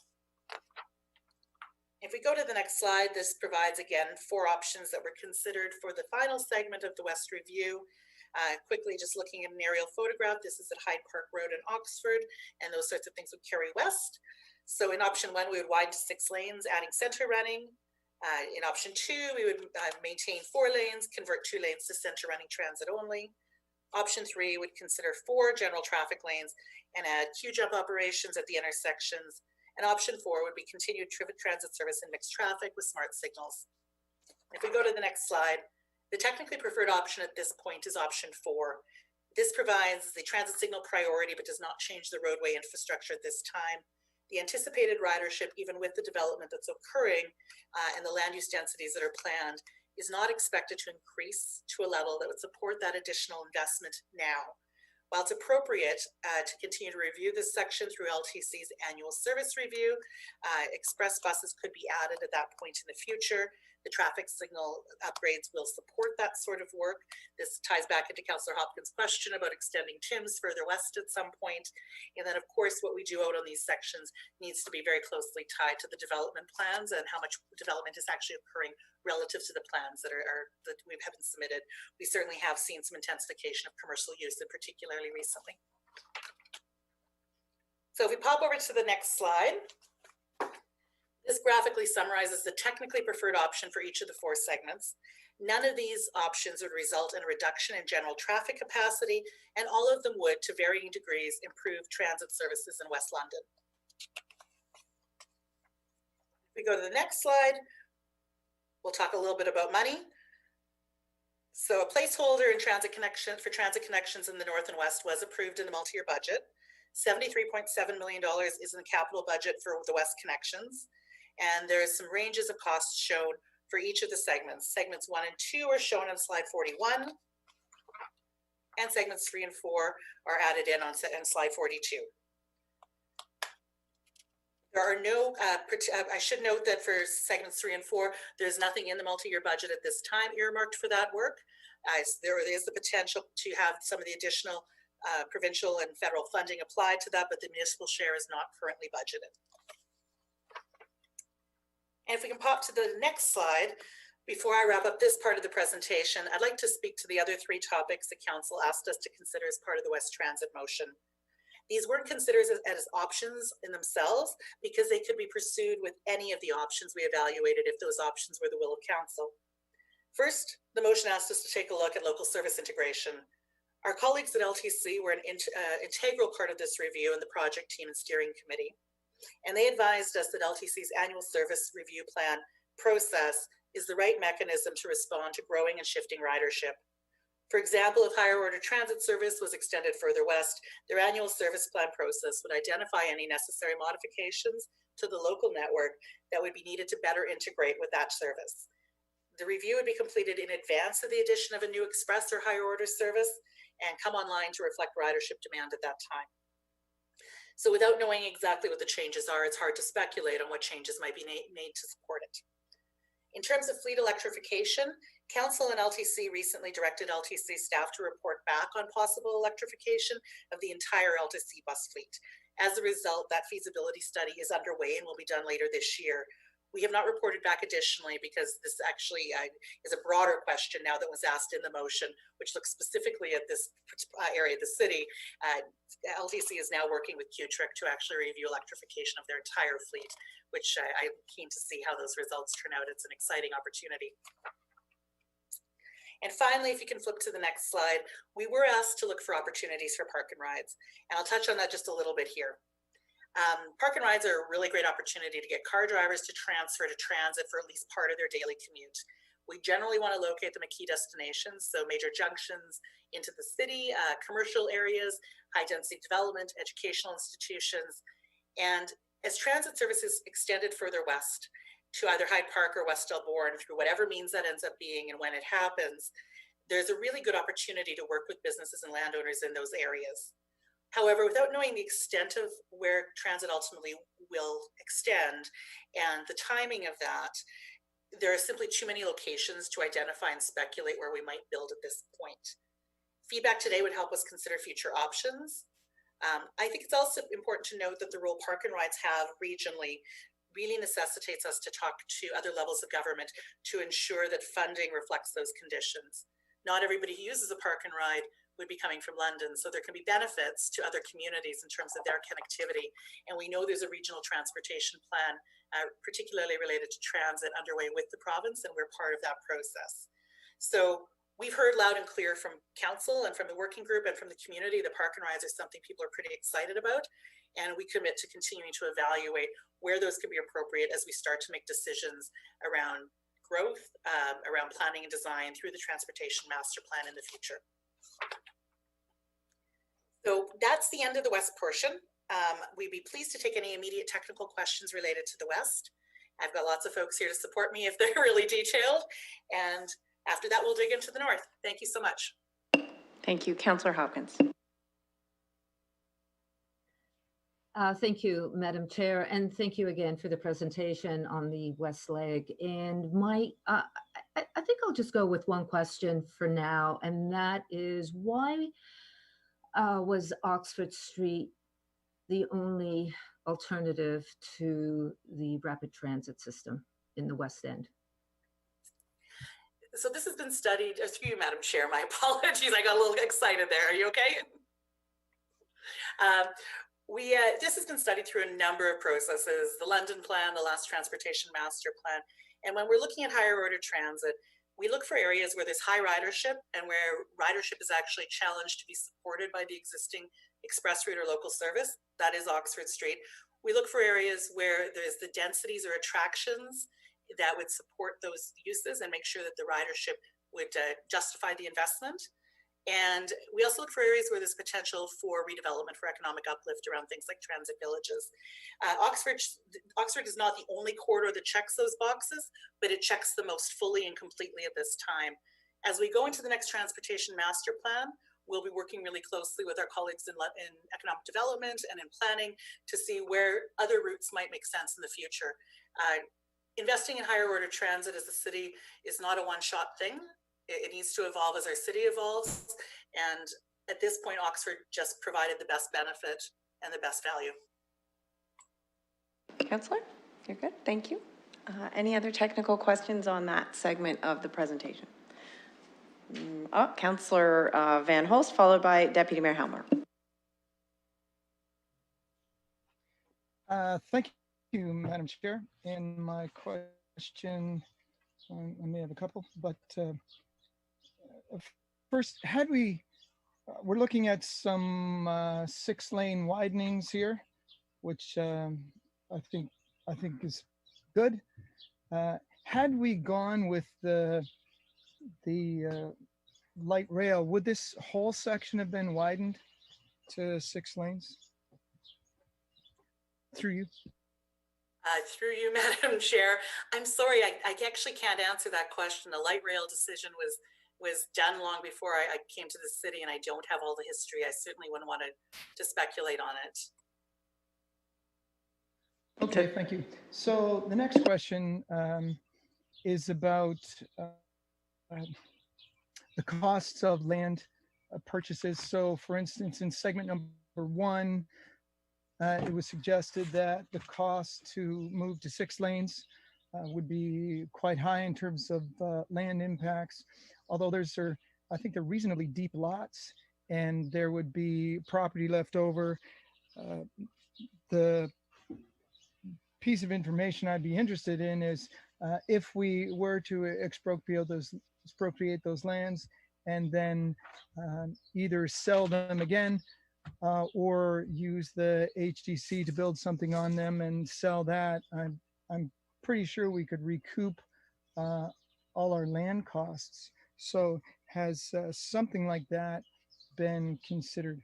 If we go to the next slide, this provides, again, 4 options that were considered for the final segment of the West Review. Quickly, just looking at an aerial photograph, this is at Hyde Park Road in Oxford, and those sorts of things would carry west. So in option 1, we would widen to 6 lanes, adding center running. In option 2, we would maintain 4 lanes, convert 2 lanes to center running transit only. Option 3 would consider 4 general traffic lanes and add queue jump operations at the intersections. And option 4 would be continued transit service and mixed traffic with smart signals. If we go to the next slide, the technically preferred option at this point is option 4. This provides the transit signal priority, but does not change the roadway infrastructure at this time. The anticipated ridership, even with the development that's occurring and the land use densities that are planned, is not expected to increase to a level that would support that additional investment now. While it's appropriate to continue to review this section through LTC's annual service review, express buses could be added at that point in the future. The traffic signal upgrades will support that sort of work. This ties back into Councillor Hopkins' question about extending TIMS further west at some point. And then, of course, what we do out on these sections needs to be very closely tied to the development plans and how much development is actually occurring relative to the plans that that we have been submitted. We certainly have seen some intensification of commercial use, and particularly recently. So if we pop over to the next slide, this graphically summarizes the technically preferred option for each of the 4 segments. None of these options would result in a reduction in general traffic capacity, and all of them would, to varying degrees, improve transit services in West London. If we go to the next slide, we'll talk a little bit about money. So a placeholder in transit connections in the north and west was approved in the multi-year budget. $73.7 million is in the capital budget for the west connections. And there's some ranges of costs shown for each of the segments. Segments 1 and 2 are shown on slide 41, and segments 3 and 4 are added in on slide 42. There are no, I should note that for segments 3 and 4, there's nothing in the multi-year budget at this time earmarked for that work. There is the potential to have some of the additional provincial and federal funding applied to that, but the municipal share is not currently budgeted. And if we can pop to the next slide, before I wrap up this part of the presentation, I'd like to speak to the other 3 topics the council asked us to consider as part of the West Transit motion. These weren't considered as options in themselves because they could be pursued with any of the options we evaluated if those options were the will of council. First, the motion asked us to take a look at local service integration. Our colleagues at LTC were an integral part of this review in the project team and steering committee. And they advised us that LTC's annual service review plan process is the right mechanism to respond to growing and shifting ridership. For example, if higher order transit service was extended further west, their annual service plan process would identify any necessary modifications to the local network that would be needed to better integrate with that service. The review would be completed in advance of the addition of a new express or higher order service and come online to reflect ridership demand at that time. So without knowing exactly what the changes are, it's hard to speculate on what changes might be made to support it. In terms of fleet electrification, Council and LTC recently directed LTC staff to report back on possible electrification of the entire LTC bus fleet. As a result, that feasibility study is underway and will be done later this year. We have not reported back additionally because this actually is a broader question now that was asked in the motion, which looks specifically at this area of the city. LTC is now working with Q-Trick to actually review electrification of their entire fleet, which I'm keen to see how those results turn out. It's an exciting opportunity. And finally, if you can flip to the next slide, we were asked to look for opportunities for park and rides. And I'll touch on that just a little bit here. Park and rides are a really great opportunity to get car drivers to transfer to transit for at least part of their daily commute. We generally want to locate them at key destinations, so major junctions into the city, commercial areas, high density development, educational institutions. And as transit services extended further west to either Hyde Park or West Elborn through whatever means that ends up being and when it happens, there's a really good opportunity to work with businesses and landowners in those areas. However, without knowing the extent of where transit ultimately will extend and the timing of that, there are simply too many locations to identify and speculate where we might build at this point. Feedback today would help us consider future options. I think it's also important to note that the role park and rides have regionally really necessitates us to talk to other levels of government to ensure that funding reflects those conditions. Not everybody who uses a park and ride would be coming from London, so there can be benefits to other communities in terms of their connectivity. And we know there's a regional transportation plan, particularly related to transit, underway with the province, and we're part of that process. So we've heard loud and clear from council and from the working group and from the community that park and rides are something people are pretty excited about. And we commit to continuing to evaluate where those could be appropriate as we start to make decisions around growth, around planning and design through the Transportation Master Plan in the future. So that's the end of the west portion. We'd be pleased to take any immediate technical questions related to the west. I've got lots of folks here to support me if they're really detailed. And after that, we'll dig into the north. Thank you so much. Thank you. Councillor Hopkins. Thank you, Madam Chair, and thank you again for the presentation on the West Leg. And I think I'll just go with one question for now, and that is why was Oxford Street the only alternative to the rapid transit system in the West End? So this has been studied, through you, Madam Chair, my apologies, I got a little excited there. Are you okay? This has been studied through a number of processes, the London Plan, the last Transportation Master Plan. And when we're looking at higher order transit, we look for areas where there's high ridership and where ridership is actually challenged to be supported by the existing express route or local service. That is Oxford Street. We look for areas where there's the densities or attractions that would support those uses and make sure that the ridership would justify the investment. And we also look for areas where there's potential for redevelopment, for economic uplift around things like transit villages. Oxford is not the only corridor that checks those boxes, but it checks them most fully and completely at this time. As we go into the next Transportation Master Plan, we'll be working really closely with our colleagues in economic development and in planning to see where other routes might make sense in the future. Investing in higher order transit as a city is not a one-shot thing. It needs to evolve as our city evolves. And at this point, Oxford just provided the best benefit and the best value. Councillor, you're good. Thank you. Any other technical questions on that segment of the presentation? Councillor Van Holst, followed by Deputy Mayor Helmer. Thank you, Madam Chair. And my question, I may have a couple, but first, we're looking at some 6-lane widenings here, which I think is good. Had we gone with the light rail, would this whole section have been widened to 6 lanes? Through you. Through you, Madam Chair. I'm sorry, I actually can't answer that question. The light rail decision was done long before I came to the city, and I don't have all the history. I certainly wouldn't want to speculate on it. Okay, thank you. So the next question is about the costs of land purchases. So for instance, in segment number 1, it was suggested that the cost to move to 6 lanes would be quite high in terms of land impacts, although I think they're reasonably deep lots, and there would be property left over. The piece of information I'd be interested in is if we were to expropriate those lands and then either sell them again or use the HDC to build something on them and sell that, I'm pretty sure we could recoup all our land costs. So has something like that been considered?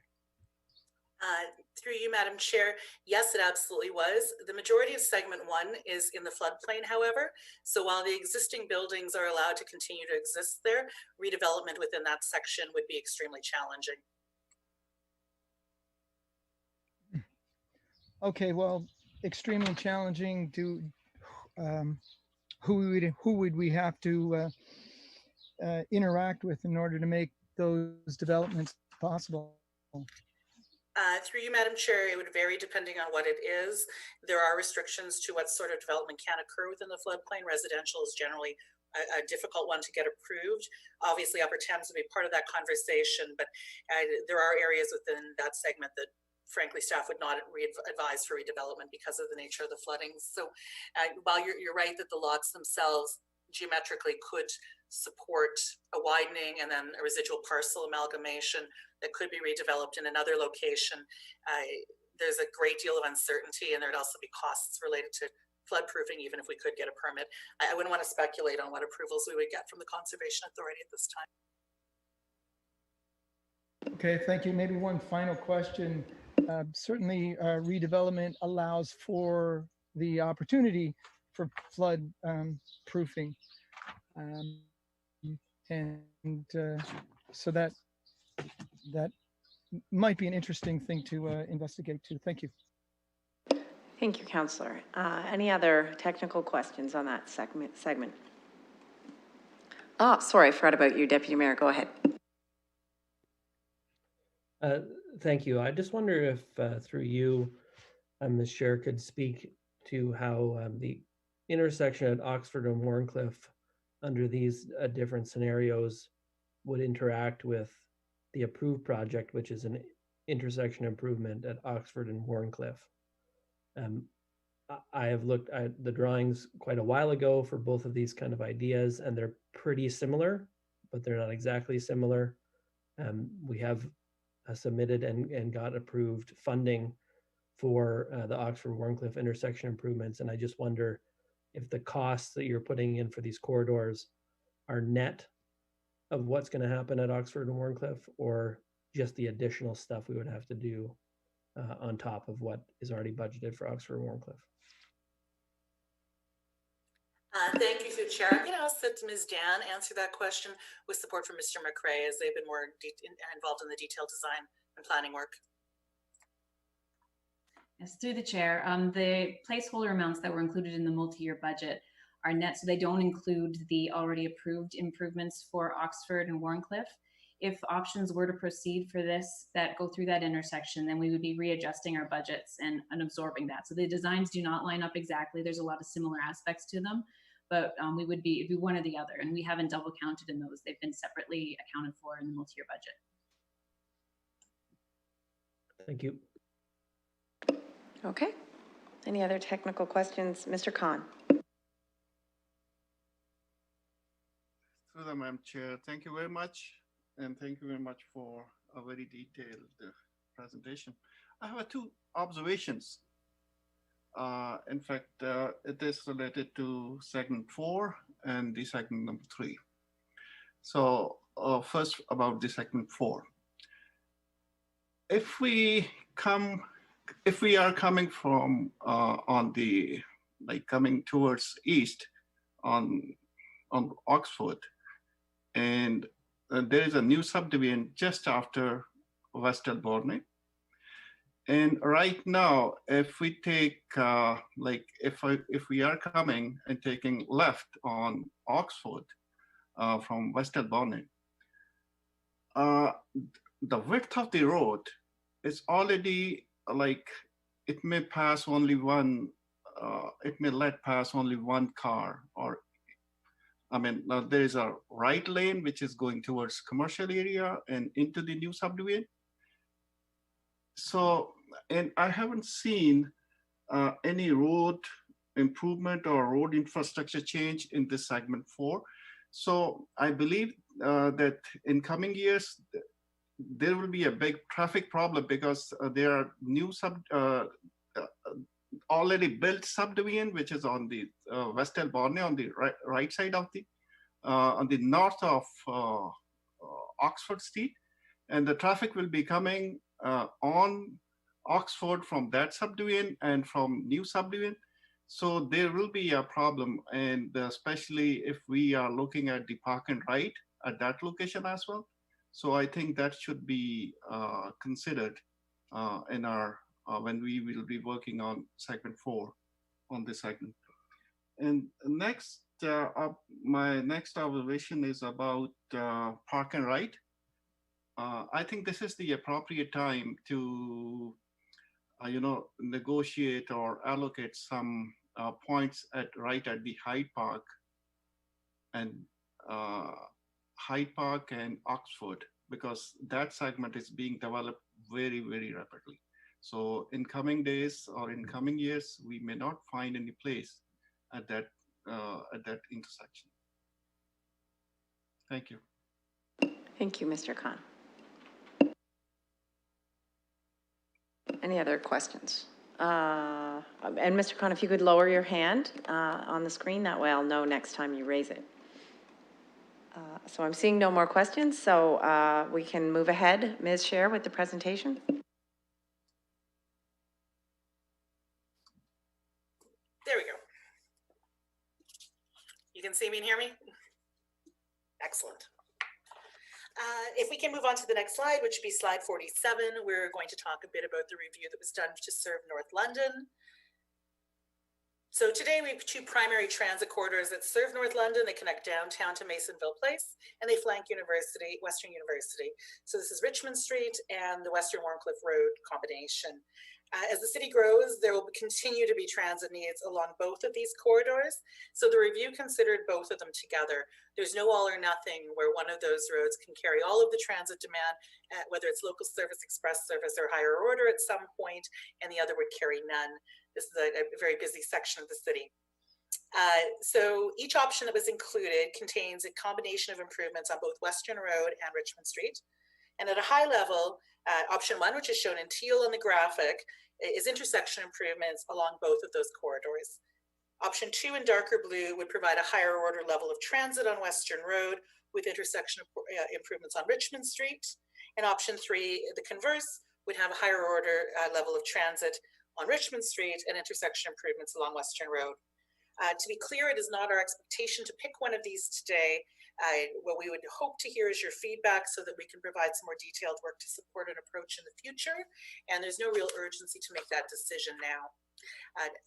Through you, Madam Chair, yes, it absolutely was. The majority of segment 1 is in the floodplain, however. So while the existing buildings are allowed to continue to exist there, redevelopment within that section would be extremely challenging. Okay, well, extremely challenging. Who would we have to interact with in order to make those developments possible? Through you, Madam Chair, it would vary depending on what it is. There are restrictions to what sort of development can occur within the floodplain. Residential is generally a difficult one to get approved. Obviously, Upper Thames would be part of that conversation, but there are areas within that segment that frankly staff would not advise for redevelopment because of the nature of the flooding. So while you're right that the lots themselves geometrically could support a widening and then a residual parcel amalgamation that could be redeveloped in another location, there's a great deal of uncertainty, and there'd also be costs related to flood proofing, even if we could get a permit. I wouldn't want to speculate on what approvals we would get from the Conservation Authority at this time. Okay, thank you. Maybe one final question. Certainly, redevelopment allows for the opportunity for flood proofing. So that might be an interesting thing to investigate too. Thank you. Thank you, Councillor. Any other technical questions on that segment? Oh, sorry, I forgot about you, Deputy Mayor. Go ahead. Thank you. I just wonder if through you, Ms. Chair, could speak to how the intersection at Oxford and Wharncliffe under these different scenarios would interact with the approved project, which is an intersection improvement at Oxford and Wharncliffe. I have looked at the drawings quite a while ago for both of these kind of ideas, and they're pretty similar, but they're not exactly similar. We have submitted and got approved funding for the Oxford-Wharncliffe intersection improvements, and I just wonder if the costs that you're putting in for these corridors are net of what's going to happen at Oxford and Wharncliffe, or just the additional stuff we would have to do on top of what is already budgeted for Oxford and Wharncliffe. Thank you, through the chair. I'm going to ask that Ms. Dan answer that question with support from Mr. McRae, as they've been more involved in the detailed design and planning work. Yes, through the chair. The placeholder amounts that were included in the multi-year budget are net, so they don't include the already approved improvements for Oxford and Wharncliffe. If options were to proceed for this that go through that intersection, then we would be readjusting our budgets and absorbing that. So the designs do not line up exactly. There's a lot of similar aspects to them, but it'd be one or the other, and we haven't double counted in those. They've been separately accounted for in the multi-year budget. Thank you. Okay. Any other technical questions? Mr. Khan. Through the Madam Chair, thank you very much. And thank you very much for a very detailed presentation. I have two observations. In fact, it is related to segment 4 and the segment number 3. So first about the segment 4. If we are coming from coming towards east on Oxford, and there is a new subdivision just after West Elborne. And right now, if we take if we are coming and taking left on Oxford from West Elborne, the width of the road is already it may pass only one it may let pass only one car, or I mean, there is a right lane which is going towards commercial area and into the new subdivision. So, and I haven't seen any road improvement or road infrastructure change in this segment 4. So I believe that in coming years, there will be a big traffic problem because there are new already built subdivision, which is on the West Elborne on the right side of the, on the north of Oxford Street. And the traffic will be coming on Oxford from that subdivision and from new subdivision. So there will be a problem, and especially if we are looking at the park and ride at that location as well. So I think that should be considered in our when we will be working on segment 4 on this segment. And next, my next observation is about park and ride. I think this is the appropriate time to negotiate or allocate some points right at the Hyde Park and Oxford, because that segment is being developed very, very rapidly. So in coming days or in coming years, we may not find any place at that intersection. Thank you. Thank you, Mr. Khan. Any other questions? And Mr. Khan, if you could lower your hand on the screen, that way I'll know next time you raise it. So I'm seeing no more questions, so we can move ahead, Ms. Scher, with the presentation. There we go. You can see me and hear me? Excellent. If we can move on to the next slide, which would be slide 47, we're going to talk a bit about the review that was done to serve North London. So today we have 2 primary transit corridors that serve North London. They connect downtown to Masonville Place, and they flank Western University. So this is Richmond Street and the Western Warncliffe Road combination. As the city grows, there will continue to be transit needs along both of these corridors. So the review considered both of them together. There's no all or nothing where one of those roads can carry all of the transit demand, whether it's local service, express service, or higher order at some point, and the other would carry none. This is a very busy section of the city. So each option that was included contains a combination of improvements on both Western Road and Richmond Street. And at a high level, option 1, which is shown in teal on the graphic, is intersection improvements along both of those corridors. Option 2 in darker blue would provide a higher order level of transit on Western Road with intersection improvements on Richmond Street. And option 3, the converse, would have a higher order level of transit on Richmond Street and intersection improvements along Western Road. To be clear, it is not our expectation to pick one of these today. What we would hope to hear is your feedback so that we can provide some more detailed work to support an approach in the future. And there's no real urgency to make that decision now.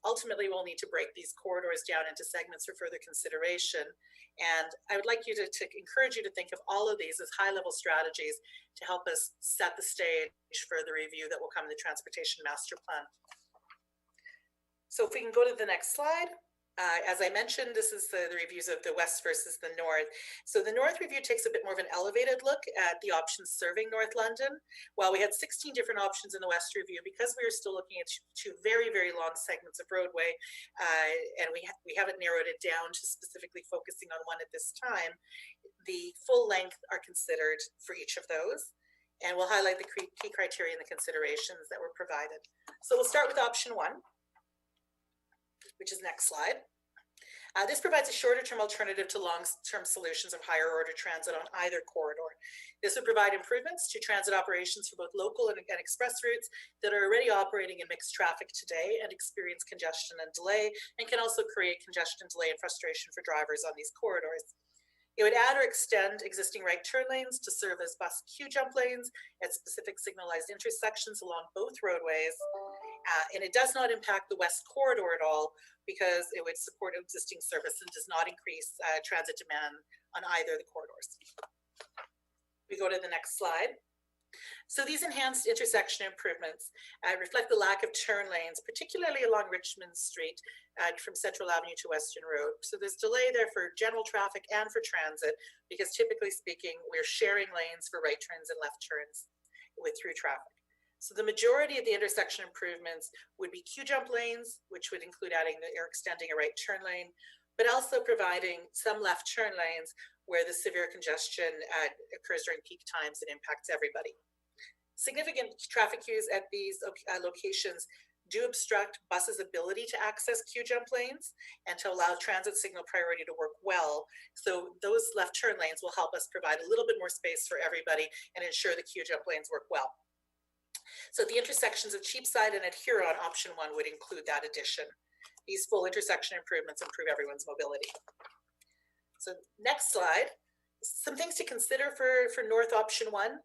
Ultimately, we'll need to break these corridors down into segments for further consideration. And I would like you to encourage you to think of all of these as high-level strategies to help us set the stage for the review that will come in the Transportation Master Plan. So if we can go to the next slide. As I mentioned, this is the reviews of the West versus the North. So the North review takes a bit more of an elevated look at the options serving North London. While we had 16 different options in the West review, because we are still looking at 2 very, very long segments of roadway, and we haven't narrowed it down to specifically focusing on one at this time, the full length are considered for each of those. And we'll highlight the key criteria and the considerations that were provided. So we'll start with option 1, which is next slide. This provides a shorter-term alternative to long-term solutions of higher order transit on either corridor. This would provide improvements to transit operations for both local and express routes that are already operating in mixed traffic today and experience congestion and delay, and can also create congestion, delay, and frustration for drivers on these corridors. It would add or extend existing right turn lanes to serve as bus queue jump lanes at specific signalized intersections along both roadways. And it does not impact the West Corridor at all because it would support existing service and does not increase transit demand on either of the corridors. We go to the next slide. So these enhanced intersection improvements reflect the lack of turn lanes, particularly along Richmond Street from Central Avenue to Western Road. So there's delay there for general traffic and for transit, because typically speaking, we're sharing lanes for right turns and left turns with through traffic. So the majority of the intersection improvements would be queue jump lanes, which would include adding or extending a right turn lane, but also providing some left turn lanes where the severe congestion occurs during peak times and impacts everybody. Significant traffic queues at these locations do obstruct buses' ability to access queue jump lanes and to allow transit signal priority to work well. So those left turn lanes will help us provide a little bit more space for everybody and ensure the queue jump lanes work well. So the intersections of Cheapside and at Huron, option 1 would include that addition. These full intersection improvements improve everyone's mobility. So next slide, some things to consider for North option 1.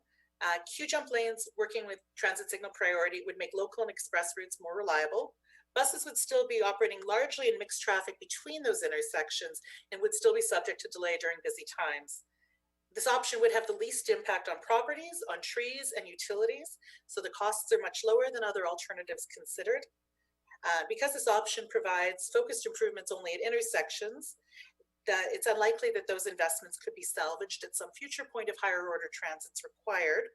Queue jump lanes working with transit signal priority would make local and express routes more reliable. Buses would still be operating largely in mixed traffic between those intersections and would still be subject to delay during busy times. This option would have the least impact on properties, on trees and utilities, so the costs are much lower than other alternatives considered. Because this option provides focused improvements only at intersections, that it's unlikely that those investments could be salvaged at some future point if higher order transit's required.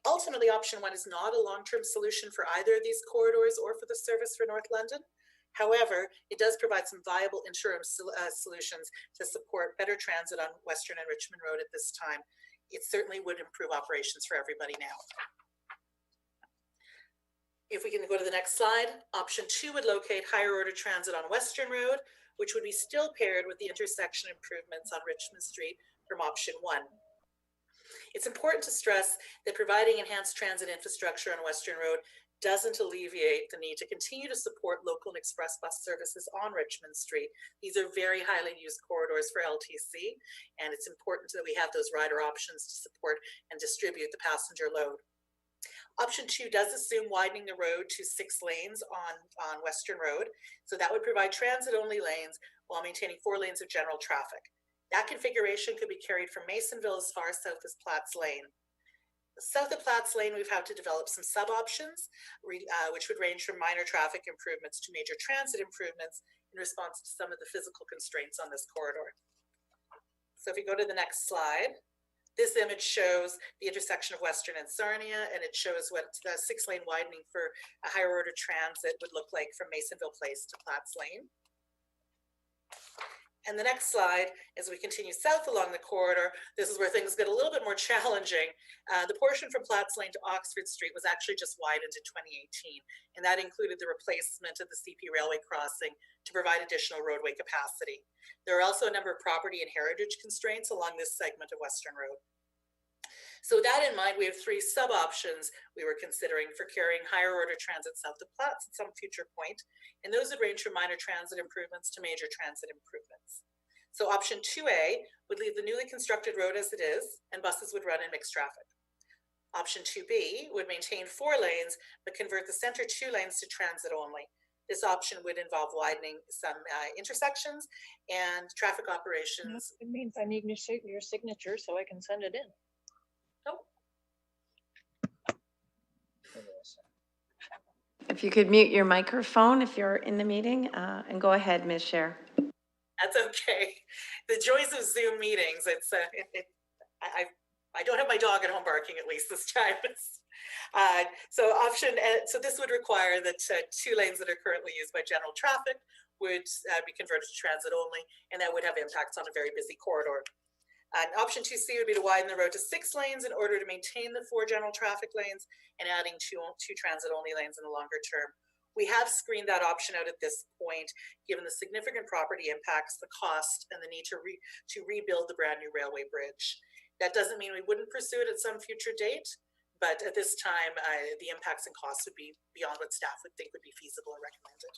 Ultimately, option 1 is not a long-term solution for either of these corridors or for the service for North London. However, it does provide some viable interim solutions to support better transit on Western and Richmond Road at this time. It certainly would improve operations for everybody now. If we can go to the next slide, option 2 would locate higher order transit on Western Road, which would be still paired with the intersection improvements on Richmond Street from option 1. It's important to stress that providing enhanced transit infrastructure on Western Road doesn't alleviate the need to continue to support local and express bus services on Richmond Street. These are very highly used corridors for LTC, and it's important that we have those rider options to support and distribute the passenger load. Option 2 does assume widening the road to 6 lanes on Western Road. So that would provide transit-only lanes while maintaining 4 lanes of general traffic. That configuration could be carried from Masonville as far south as Platts Lane. South of Platts Lane, we've had to develop some sub-options, which would range from minor traffic improvements to major transit improvements in response to some of the physical constraints on this corridor. So if we go to the next slide, this image shows the intersection of Western and Sarnia, and it shows what the 6-lane widening for a higher order transit would look like from Masonville Place to Platts Lane. And the next slide, as we continue south along the corridor, this is where things get a little bit more challenging. The portion from Platts Lane to Oxford Street was actually just widened in 2018, and that included the replacement of the CP railway crossing to provide additional roadway capacity. There are also a number of property and heritage constraints along this segment of Western Road. So with that in mind, we have 3 sub-options we were considering for carrying higher order transit south of Platts at some future point, and those would range from minor transit improvements to major transit improvements. So option 2A would leave the newly constructed road as it is, and buses would run in mixed traffic. Option 2B would maintain 4 lanes, but convert the center 2 lanes to transit only. This option would involve widening some intersections and traffic operations. It means I need your signature so I can send it in. Oh. If you could mute your microphone if you're in the meeting, and go ahead, Ms. Scher. That's okay. The joys of Zoom meetings. It's I don't have my dog at home barking, at least this time. So this would require that 2 lanes that are currently used by general traffic would be converted to transit only, and that would have impacts on a very busy corridor. And option 2C would be to widen the road to 6 lanes in order to maintain the 4 general traffic lanes and adding two transit-only lanes in the longer term. We have screened that option out at this point, given the significant property impacts, the cost, and the need to rebuild the brand new railway bridge. That doesn't mean we wouldn't pursue it at some future date, but at this time, the impacts and costs would be beyond what staff would think would be feasible or recommended.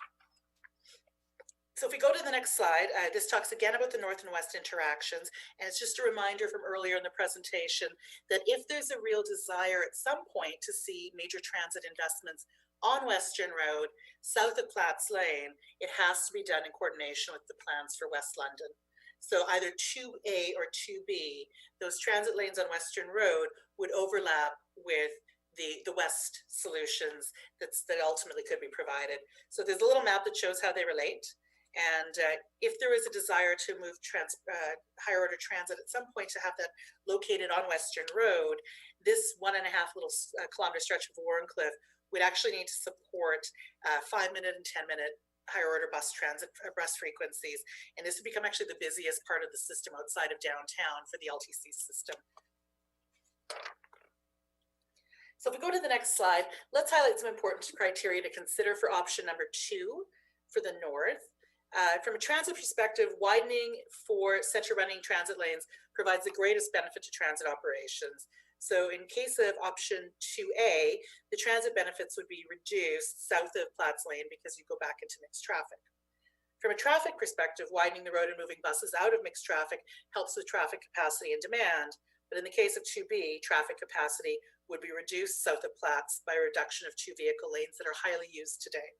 So if we go to the next slide, this talks again about the North and West interactions, and it's just a reminder from earlier in the presentation that if there's a real desire at some point to see major transit investments on Western Road, south of Platts Lane, it has to be done in coordination with the plans for West London. So either 2A or 2B, those transit lanes on Western Road would overlap with the west solutions that ultimately could be provided. So there's a little map that shows how they relate. And if there is a desire to move higher order transit at some point to have that located on Western Road, this 1.5 little kilometer stretch of Warncliffe would actually need to support 5-minute and 10-minute higher order bus frequencies. And this would become actually the busiest part of the system outside of downtown for the LTC system. So if we go to the next slide, let's highlight some important criteria to consider for option number 2 for the north. From a transit perspective, widening for center running transit lanes provides the greatest benefit to transit operations. So in case of option 2A, the transit benefits would be reduced south of Platts Lane because you go back into mixed traffic. From a traffic perspective, widening the road and moving buses out of mixed traffic helps with traffic capacity and demand. But in the case of 2B, traffic capacity would be reduced south of Platts by a reduction of 2 vehicle lanes that are highly used today.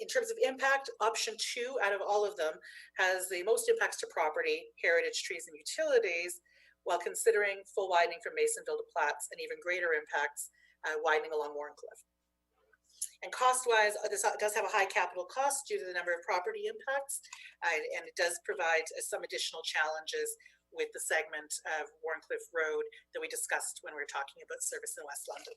In terms of impact, option 2 out of all of them has the most impacts to property, heritage, trees, and utilities, while considering full widening from Masonville to Platts and even greater impacts widening along Warncliffe. And cost-wise, this does have a high capital cost due to the number of property impacts, and it does provide some additional challenges with the segment of Warncliffe Road that we discussed when we were talking about service in West London.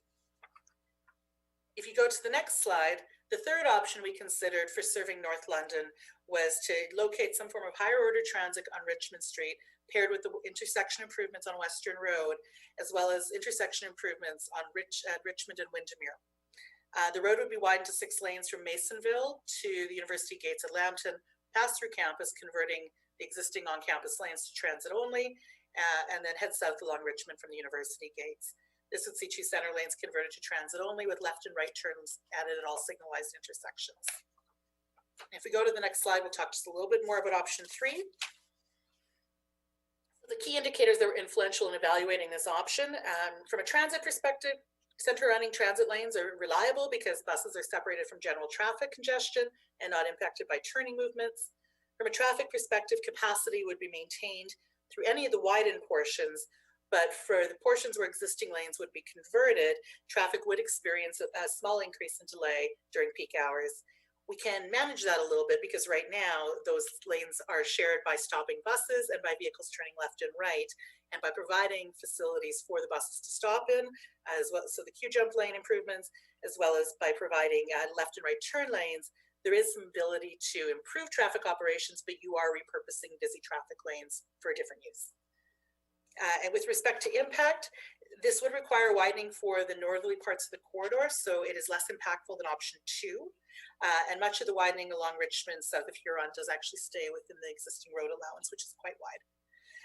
If you go to the next slide, the third option we considered for serving North London was to locate some form of higher order transit on Richmond Street, paired with the intersection improvements on Western Road, as well as intersection improvements on Richmond and Windermere. The road would be widened to 6 lanes from Masonville to the University Gates at Lambton, pass through campus, converting the existing on-campus lanes to transit only, and then head south along Richmond from the University Gates. This would see 2 center lanes converted to transit only with left and right turns added at all signalized intersections. If we go to the next slide, we'll talk just a little bit more about option 3. The key indicators that were influential in evaluating this option, from a transit perspective, center running transit lanes are reliable because buses are separated from general traffic congestion and not impacted by turning movements. From a traffic perspective, capacity would be maintained through any of the widened portions, but for the portions where existing lanes would be converted, traffic would experience a small increase in delay during peak hours. We can manage that a little bit because right now those lanes are shared by stopping buses and by vehicles turning left and right, and by providing facilities for the buses to stop in, as well, so the Q-jump lane improvements, as well as by providing left and right turn lanes, there is some ability to improve traffic operations, but you are repurposing busy traffic lanes for a different use. And with respect to impact, this would require widening for the northerly parts of the corridor, so it is less impactful than option 2. And much of the widening along Richmond south of Huron does actually stay within the existing road allowance, which is quite wide.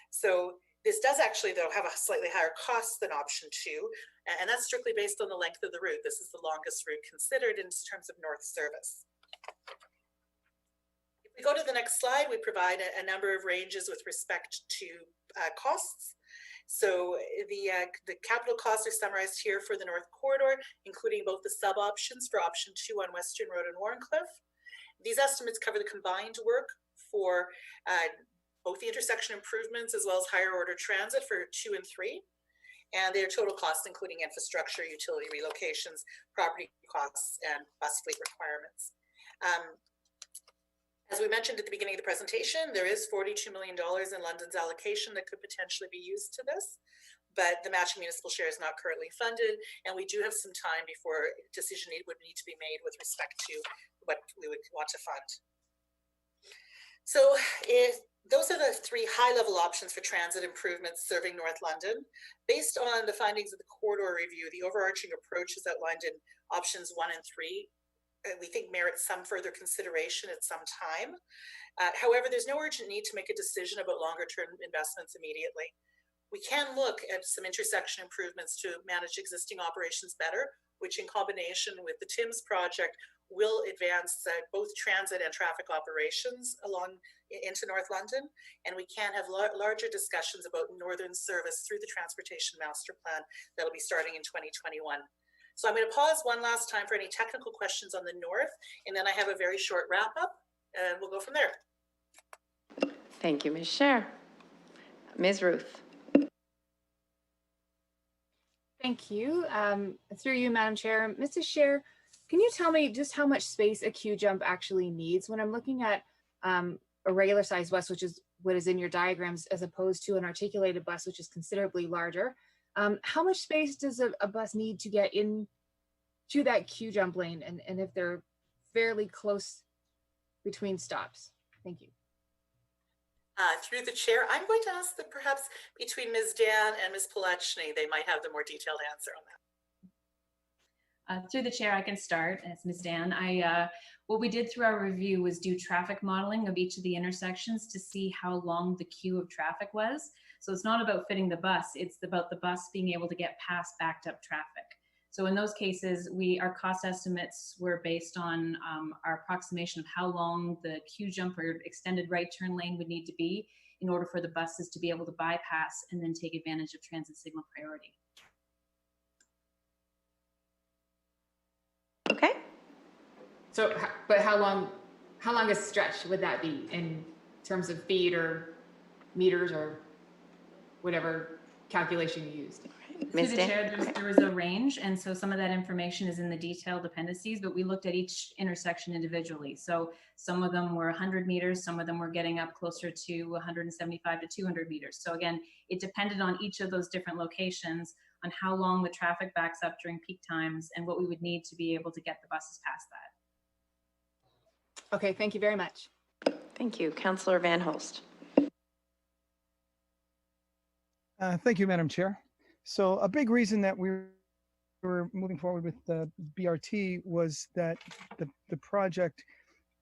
So this does actually, though, have a slightly higher cost than option 2, and that's strictly based on the length of the route. This is the longest route considered in terms of north service. If we go to the next slide, we provide a number of ranges with respect to costs. So the capital costs are summarized here for the North Corridor, including both the sub-options for option 2 on Western Road and Warncliffe. These estimates cover the combined work for both the intersection improvements as well as higher order transit for 2 and 3, and their total costs, including infrastructure, utility relocations, property costs, and bus fleet requirements. As we mentioned at the beginning of the presentation, there is $42 million in London's allocation that could potentially be used to this, but the matching municipal share is not currently funded, and we do have some time before a decision would need to be made with respect to what we would want to fund. So those are the 3 high-level options for transit improvements serving North London. Based on the findings of the corridor review, the overarching approach is outlined in options 1 and 3. We think merits some further consideration at some time. However, there's no urgent need to make a decision about longer term investments immediately. We can look at some intersection improvements to manage existing operations better, which in combination with the TIMS project will advance both transit and traffic operations along into North London. And we can have larger discussions about northern service through the Transportation Master Plan that'll be starting in 2021. So I'm going to pause one last time for any technical questions on the north, and then I have a very short wrap up, and we'll go from there. Thank you, Ms. Scher. Ms. Ruth. Thank you. Through you, Madam Chair. Mrs. Scher, can you tell me just how much space a queue jump actually needs? When I'm looking at a regular size bus, which is what is in your diagrams, as opposed to an articulated bus, which is considerably larger, how much space does a bus need to get in to that queue jump lane? And if they're fairly close between stops? Thank you. Through the chair, I'm going to ask that perhaps between Ms. Dan and Ms. Palachny, they might have the more detailed answer on that. Through the chair, I can start as Ms. Dan. What we did through our review was do traffic modeling of each of the intersections to see how long the queue of traffic was. So it's not about fitting the bus, it's about the bus being able to get past backed up traffic. So in those cases, our cost estimates were based on our approximation of how long the queue jump or extended right turn lane would need to be in order for the buses to be able to bypass and then take advantage of transit signal priority. Okay. So, but how long a stretch would that be in terms of feet or meters or whatever calculation you used? Through the chair, there was a range, and so some of that information is in the detailed appendices, but we looked at each intersection individually. So some of them were 100 meters, some of them were getting up closer to 175 to 200 meters. So again, it depended on each of those different locations on how long the traffic backs up during peak times and what we would need to be able to get the buses past that. Okay, thank you very much. Thank you. Councillor Van Holst. Thank you, Madam Chair. So a big reason that we were moving forward with the BRT was that the project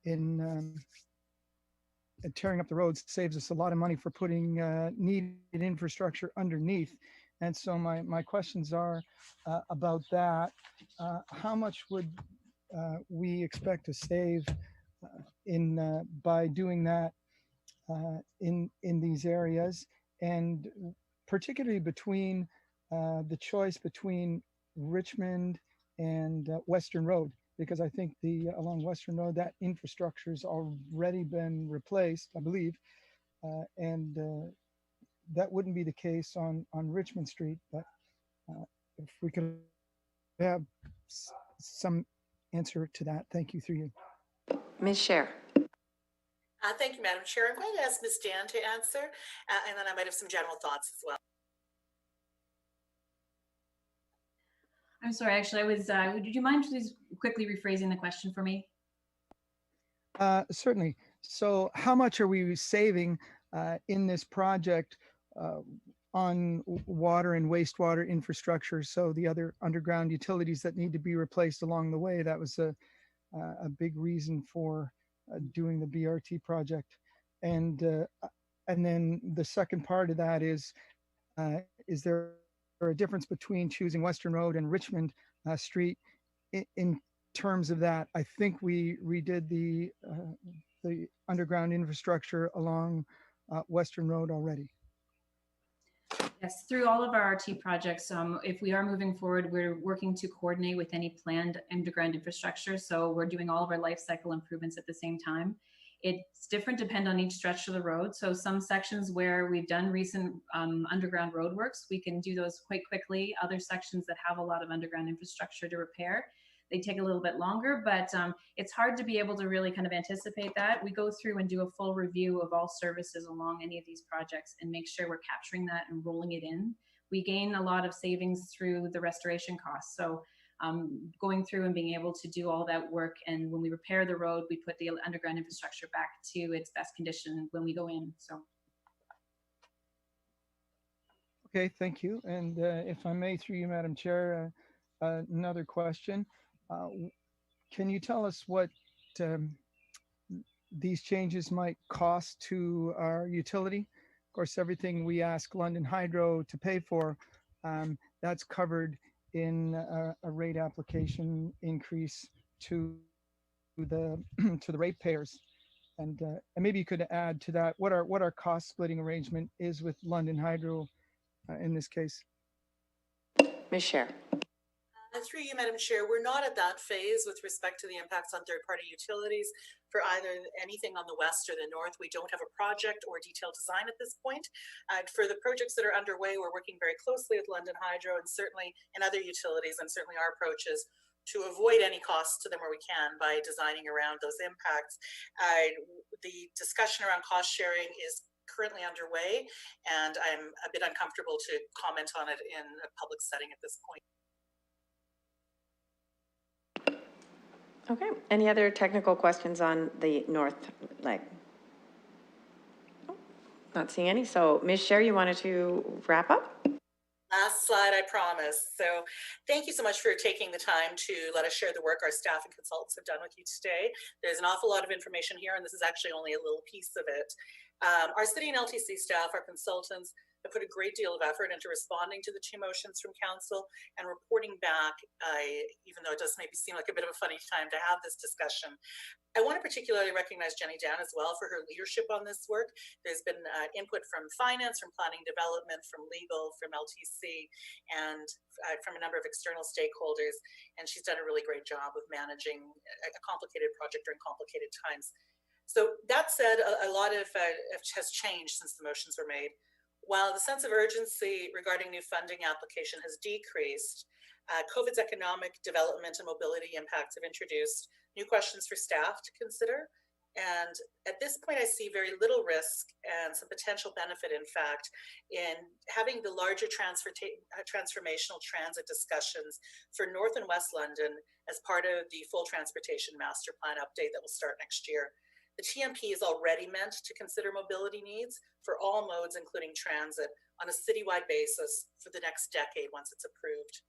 in tearing up the roads saves us a lot of money for putting needed infrastructure underneath. And so my questions are about that. How much would we expect to save by doing that in these areas, and particularly between the choice between Richmond and Western Road, because I think along Western Road, that infrastructure's already been replaced, I believe, and that wouldn't be the case on Richmond Street. But if we could have some answer to that, thank you, through you. Ms. Scher. Thank you, Madam Chair. I'm going to ask Ms. Dan to answer, and then I might have some general thoughts as well. I'm sorry, actually, would you mind please quickly rephrasing the question for me? Certainly. So how much are we saving in this project on water and wastewater infrastructure? So the other underground utilities that need to be replaced along the way, that was a big reason for doing the BRT project. And then the second part of that is there a difference between choosing Western Road and Richmond Street in terms of that? I think we redid the underground infrastructure along Western Road already. Yes, through all of our RT projects, if we are moving forward, we're working to coordinate with any planned underground infrastructure. So we're doing all of our life cycle improvements at the same time. It's different depending on each stretch of the road. So some sections where we've done recent underground roadworks, we can do those quite quickly. Other sections that have a lot of underground infrastructure to repair, they take a little bit longer, but it's hard to be able to really kind of anticipate that. We go through and do a full review of all services along any of these projects and make sure we're capturing that and rolling it in. We gain a lot of savings through the restoration costs. So going through and being able to do all that work, and when we repair the road, we put the underground infrastructure back to its best condition when we go in. So. Okay, thank you. And if I may, through you, Madam Chair, another question. Can you tell us what these changes might cost to our utility? Of course, everything we ask London Hydro to pay for, that's covered in a rate application increase to the ratepayers. And maybe you could add to that what our cost splitting arrangement is with London Hydro in this case. Ms. Scher. Through you, Madam Chair, we're not at that phase with respect to the impacts on third-party utilities for either anything on the west or the north. We don't have a project or detailed design at this point. For the projects that are underway, we're working very closely with London Hydro and certainly in other utilities, and certainly our approach is to avoid any costs to them where we can by designing around those impacts. The discussion around cost sharing is currently underway, and I'm a bit uncomfortable to comment on it in a public setting at this point. Okay, any other technical questions on the north leg? Not seeing any, so Ms. Sher, you wanted to wrap up? Last slide, I promise. So thank you so much for taking the time to let us share the work our staff and consultants have done with you today. There's an awful lot of information here, and this is actually only a little piece of it. Our city and LTC staff, our consultants, have put a great deal of effort into responding to the 2 motions from council and reporting back, even though it does maybe seem like a bit of a funny time to have this discussion. I want to particularly recognize Jenny Down as well for her leadership on this work. There's been input from finance, from planning development, from legal, from LTC, and from a number of external stakeholders. And she's done a really great job of managing a complicated project during complicated times. So that said, a lot of has changed since the motions were made. While the sense of urgency regarding new funding application has decreased, COVID's economic development and mobility impacts have introduced new questions for staff to consider. And at this point, I see very little risk and some potential benefit, in fact, in having the larger transformational transit discussions for North and West London as part of the full transportation master plan update that will start next year. The TMP is already meant to consider mobility needs for all modes, including transit, on a citywide basis for the next decade once it's approved.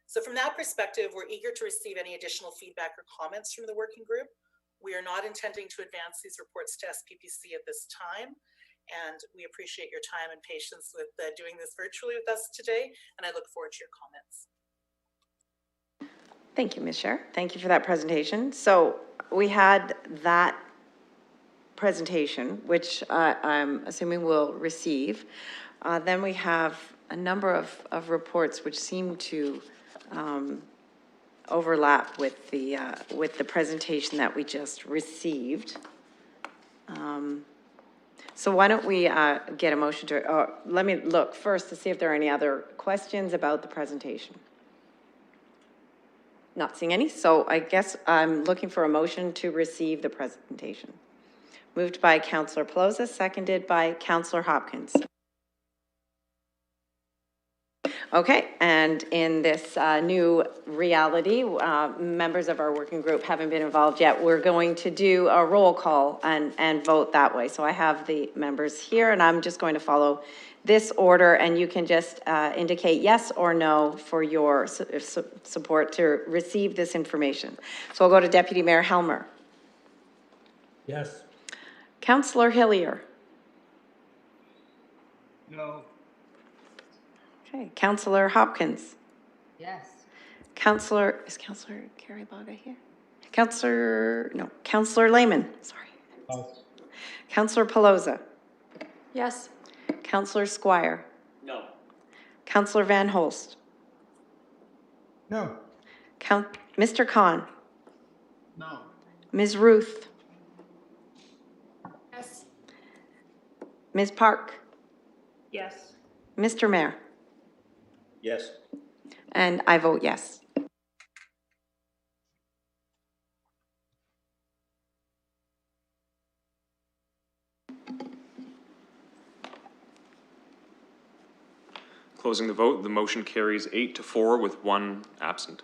So from that perspective, we're eager to receive any additional feedback or comments from the working group. We are not intending to advance these reports to SPPC at this time, and we appreciate your time and patience with doing this virtually with us today, and I look forward to your comments. Thank you, Ms. Sher. Thank you for that presentation. So we had that presentation, which I'm assuming we'll receive. Then we have a number of reports which seem to overlap with the presentation that we just received. So why don't we get a motion to, let me look first to see if there are any other questions about the presentation. Not seeing any, so I guess I'm looking for a motion to receive the presentation. Moved by Councillor Pelosa, seconded by Councillor Hopkins. Okay, and in this new reality, members of our working group haven't been involved yet. We're going to do a roll call and vote that way. So I have the members here, and I'm just going to follow this order, and you can just indicate yes or no for your support to receive this information. So I'll go to Deputy Mayor Helmer. Yes. Councillor Hillier. No. Okay, Councillor Hopkins. Yes. Is Councillor Carrie-Baga here? Councillor Lehman, sorry. Yes. Councillor Pelosa. Yes. Councillor Squire. No. Councillor Van Holst. No. Mr. Khan. No. Ms. Ruth. Yes. Ms. Park. Yes. Mr. Mayor. Yes. And I vote yes. Closing the vote, the motion carries 8-4 with 1 absent.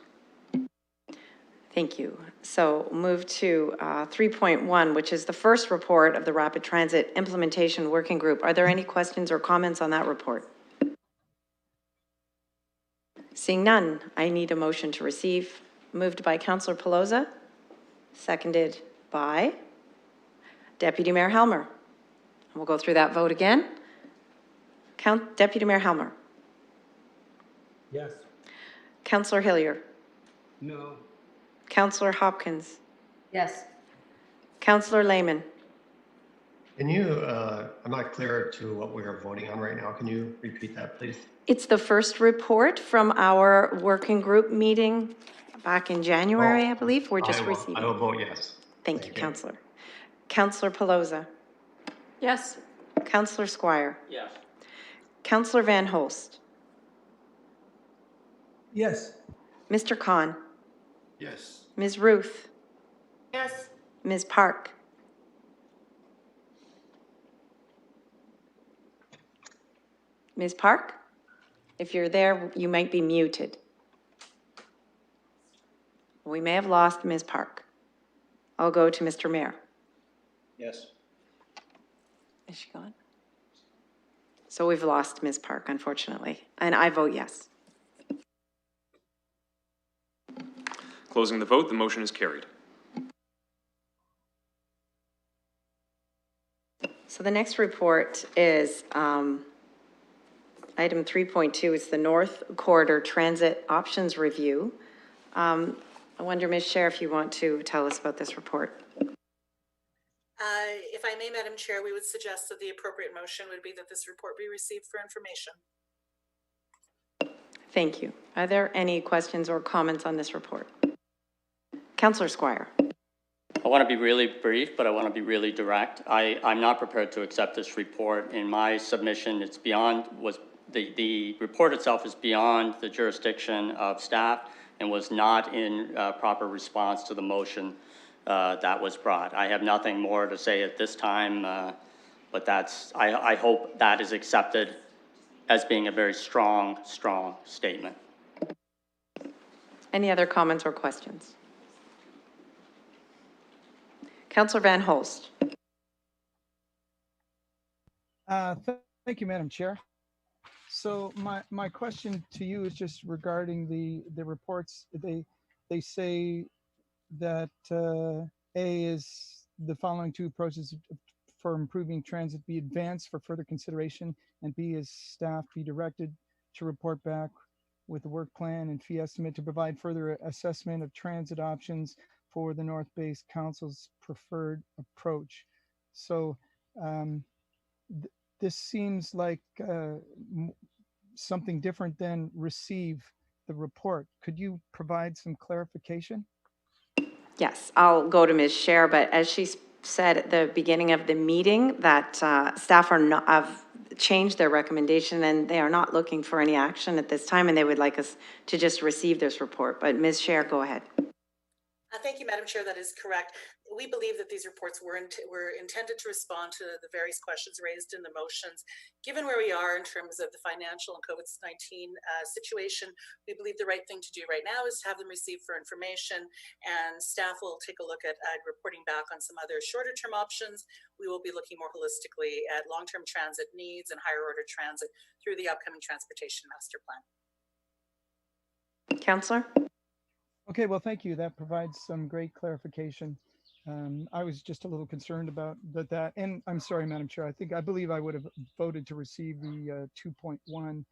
Thank you. So move to 3.1, which is the first report of the Rapid Transit Implementation Working Group. Are there any questions or comments on that report? Seeing none, I need a motion to receive. Moved by Councillor Pelosa, seconded by Deputy Mayor Helmer. We'll go through that vote again. Deputy Mayor Helmer. Yes. Councillor Hillier. No. Councillor Hopkins. Yes. Councillor Lehman. Can you, I'm not clear to what we are voting on right now. Can you repeat that, please? It's the first report from our working group meeting back in January, I believe. We're just I receiving. will vote yes. Thank you, Counselor. Counselor Pelosa. Yes. Counselor Squire. Yes. Counselor Van Holst. Yes. Mr. Khan. Yes. Ms. Ruth. Yes. Ms. Park. Ms. Park? If you're there, you might be muted. We may have lost Ms. Park. I'll go to Mr. Mayor. Yes. Is she gone? So we've lost Ms. Park, unfortunately, and I vote yes. Closing the vote, the motion is carried. So the next report is item 3.2. It's the North Corridor Transit Options Review. I wonder, Ms. Chair, if you want to tell us about this report. If I may, Madam Chair, we would suggest that the appropriate motion would be that this report be received for information. Thank you. Are there any questions or comments on this report? Councillor Squire. I want to be really brief, but I want to be really direct. I'm not prepared to accept this report. In my submission, it's beyond, the report itself is beyond the jurisdiction of staff and was not in proper response to the motion that was brought. I have nothing more to say at this time, but I hope that is accepted as being a very strong statement. Any other comments or questions? Councillor Van Holst. Thank you, Madam Chair. So my question to you is just regarding the reports. They say that A is the following two approaches for improving transit be advanced for further consideration, and B is staff be directed to report back with a work plan and fee estimate to provide further assessment of transit options for the North Bay Council's preferred approach. So this seems like something different than receive the report. Could you provide some clarification? Yes, I'll go to Ms. Scher, but as she said at the beginning of the meeting, that staff have changed their recommendation and they are not looking for any action at this time, and they would like us to just receive this report. But Ms. Scher, go ahead. Thank you, Madam Chair. That is correct. We believe that these reports were intended to respond to the various questions raised in the motions. Given where we are in terms of the financial and COVID-19 situation, we believe the right thing to do right now is to have them received for information, and staff will take a look at reporting back on some other shorter term options. We will be looking more holistically at long-term transit needs and higher order transit through the upcoming Transportation Master Plan. Councillor? Okay, well, thank you. That provides some great clarification. I was just a little concerned about that. And I'm sorry, Madam Chair, I believe I would have voted to receive the 2.1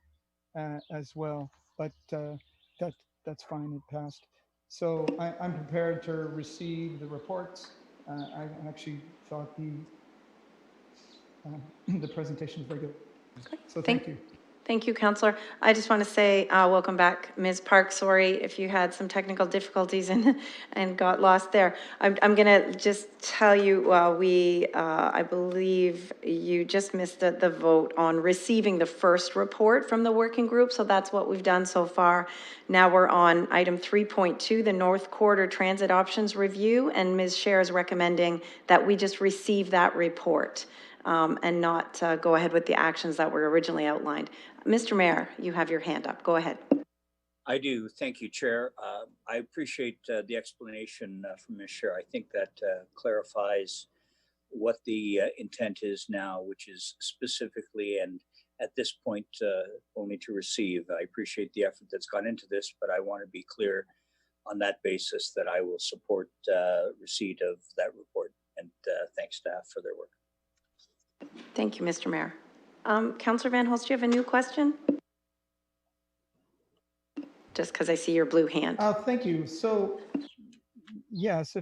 as well, but that's fine, it passed. So I'm prepared to receive the reports. I actually thought the presentation was very good. So thank you. Thank you, Councillor. I just want to say welcome back, Ms. Park. Sorry if you had some technical difficulties and got lost there. I'm going to just tell you, I believe you just missed the vote on receiving the first report from the working group. So that's what we've done so far. Now we're on item 3.2, the North Corridor Transit Options Review, and Ms. Scher is recommending that we just receive that report and not go ahead with the actions that were originally outlined. Mr. Mayor, you have your hand up. Go ahead. I do. Thank you, Chair. I appreciate the explanation from Ms. Scher. I think that clarifies what the intent is now, which is specifically and at this point only to receive. I appreciate the effort that's gone into this, but I want to be clear on that basis that I will support receipt of that report, and thank staff for their work. Thank you, Mr. Mayor. Councillor Van Holst, do you have a new question? Just because I see your blue hand. Thank you. So, yes,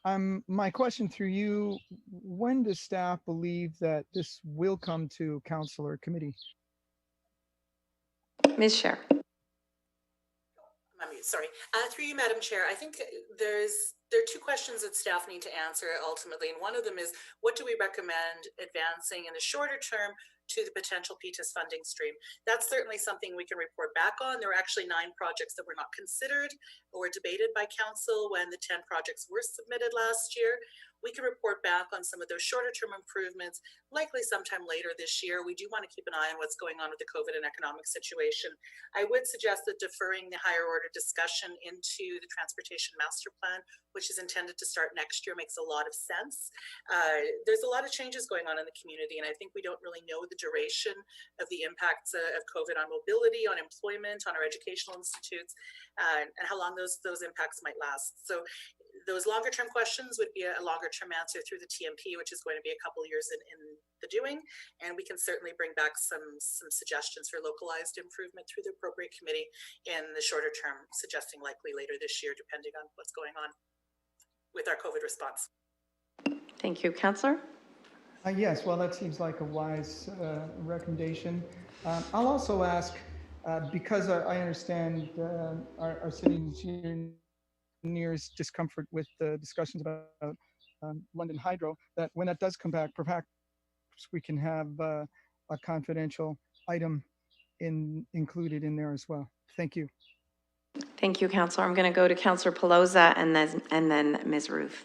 My question through you, when does staff believe that this will come to council or committee? Ms. Scher. I'm mute, sorry. Through you, Madam Chair, I think there are two questions that staff need to answer ultimately. And one of them is, what do we recommend advancing in the shorter term to the potential PTIS funding stream? That's certainly something we can report back on. There were actually 9 projects that were not considered or debated by council when the 10 projects were submitted last year. We can report back on some of those shorter term improvements, likely sometime later this year. We do want to keep an eye on what's going on with the COVID and economic situation. I would suggest that deferring the higher order discussion into the transportation master plan, which is intended to start next year, makes a lot of sense. There's a lot of changes going on in the community, and I think we don't really know the duration of the impacts of COVID on mobility, on employment, on our educational institutes, and how long those impacts might last. So those longer term questions would be a longer term answer through the TMP, which is going to be a couple of years in the doing. And we can certainly bring back some suggestions for localized improvement through the appropriate committee in the shorter term, suggesting likely later this year, depending on what's going on with our COVID response. Thank you. Councillor? Yes, well, that seems like a wise recommendation. I'll also ask, because I understand our city engineers' discomfort with the discussions about London Hydro, that when that does come back, perhaps we can have a confidential item included in there as well. Thank you. Thank you, Councillor. I'm going to go to Councillor Pelosa and then Ms. Ruth.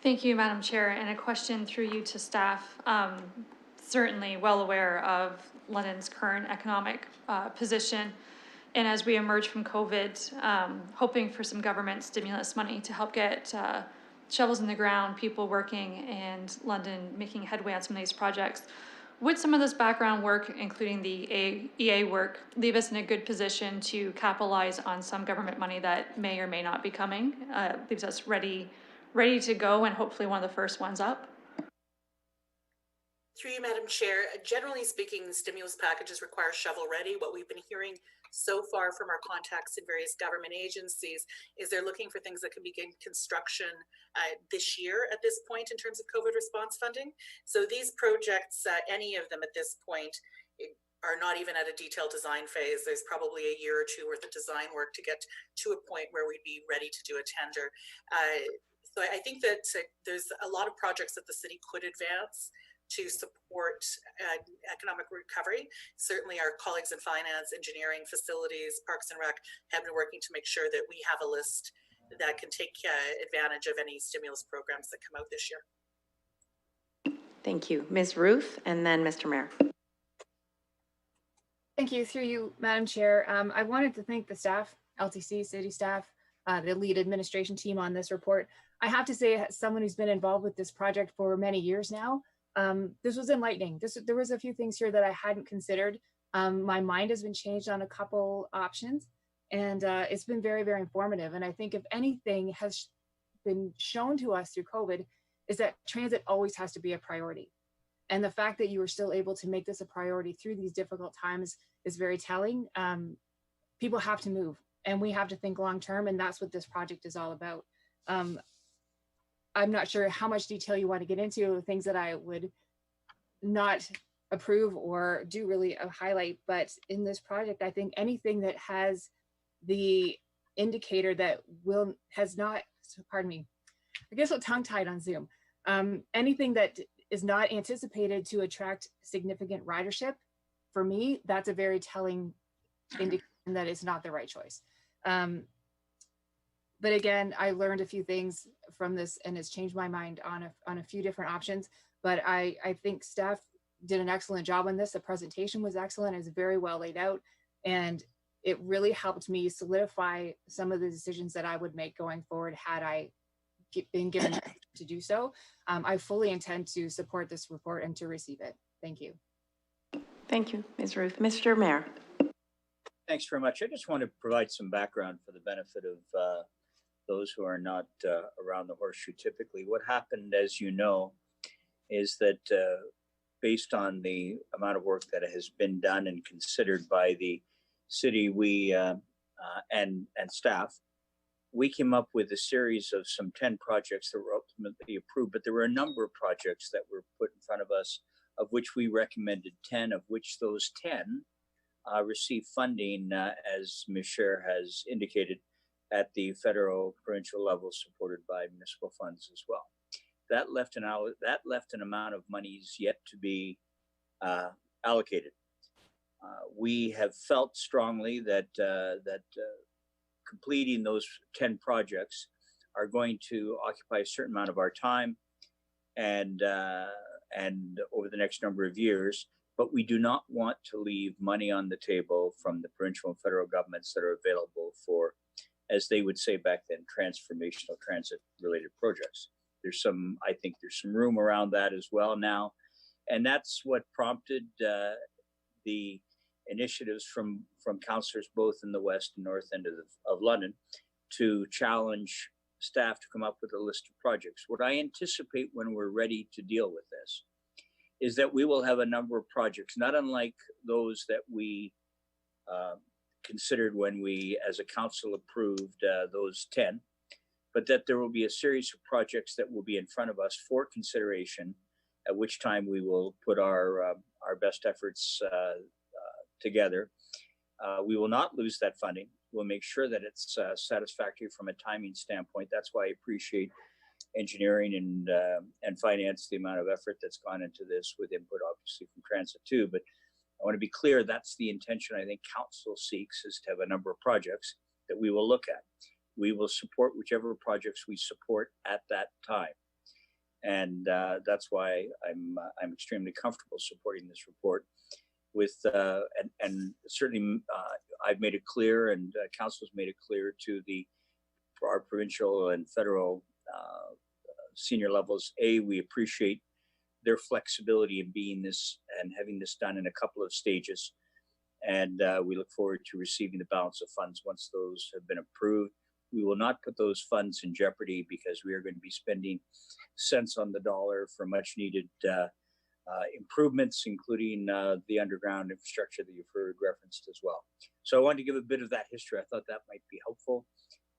Thank you, Madam Chair. And a question through you to staff. Certainly well aware of London's current economic position. And as we emerge from COVID, hoping for some government stimulus money to help get shovels in the ground, people working, and London making headway on some of these projects. Would some of this background work, including the EA work, leave us in a good position to capitalize on some government money that may or may not be coming? Leaves us ready to go and hopefully one of the first ones up? Through you, Madam Chair, generally speaking, the stimulus packages require shovel ready. What we've been hearing so far from our contacts in various government agencies is they're looking for things that can begin construction this year at this point in terms of COVID response funding. So these projects, any of them at this point, are not even at a detailed design phase. There's probably a year or two worth of design work to get to a point where we'd be ready to do a tender. So I think that there's a lot of projects that the city could advance to support economic recovery. Certainly our colleagues in finance, engineering, facilities, parks and rec have been working to make sure that we have a list that can take advantage of any stimulus programs that come out this year. Thank you. Ms. Ruth and then Mr. Mayor. Thank you. Through you, Madam Chair. I wanted to thank the staff, LTC, city staff, the lead administration team on this report. I have to say, as someone who's been involved with this project for many years now, this was enlightening. There was a few things here that I hadn't considered. My mind has been changed on a couple options, and it's been very, very informative. And I think if anything has been shown to us through COVID is that transit always has to be a priority. And the fact that you were still able to make this a priority through these difficult times is very telling. People have to move and we have to think long-term, and that's what this project is all about. I'm not sure how much detail you want to get into, things that I would not approve or do really highlight, but in this project, I think anything that has the indicator that pardon me, I guess I'm tongue-tied on Zoom. Anything that is not anticipated to attract significant ridership, for me, that's a very telling indication that it's not the right choice. But again, I learned a few things from this and it's changed my mind on a few different options. But I think staff did an excellent job on this. The presentation was excellent. It's very well laid out. And it really helped me solidify some of the decisions that I would make going forward had I been given to do so. I fully intend to support this report and to receive it. Thank you. Thank you, Ms. Ruth. Mr. Mayor. Thanks very much. I just want to provide some background for the benefit of those who are not around the horseshoe typically. What happened, as you know, is that based on the amount of work that has been done and considered by the city, we and staff we came up with a series of some 10 projects that were ultimately approved, but there were a number of projects that were put in front of us, of which we recommended 10, of which those 10 received funding, as Ms. Scher has indicated, at the federal, provincial level, supported by municipal funds as well. That left an amount of monies yet to be allocated. We have felt strongly that completing those 10 projects are going to occupy a certain amount of our time and over the next number of years, but we do not want to leave money on the table from the provincial and federal governments that are available for, as they would say back then, transformational transit related projects. I think there's some room around that as well now. And that's what prompted the initiatives from councillors both in the west and north end of London to challenge staff to come up with a list of projects. What I anticipate when we're ready to deal with this is that we will have a number of projects, not unlike those that we considered when we as a council approved those 10, but that there will be a series of projects that will be in front of us for consideration, at which time we will put our best efforts together. We will not lose that funding. We'll make sure that it's satisfactory from a timing standpoint. That's why I appreciate engineering and finance, the amount of effort that's gone into this, with input obviously from transit too. But I want to be clear, that's the intention I think council seeks, is to have a number of projects that we will look at. We will support whichever projects we support at that time. And that's why I'm extremely comfortable supporting this report with, and certainly I've made it clear, and council's made it clear to our provincial and federal senior levels. We appreciate their flexibility in being this and having this done in a couple of stages. And we look forward to receiving the balance of funds once those have been approved. We will not put those funds in jeopardy, because we are going to be spending cents on the dollar for much needed improvements, including the underground infrastructure that you've heard referenced as well. So I wanted to give a bit of that history. I thought that might be helpful,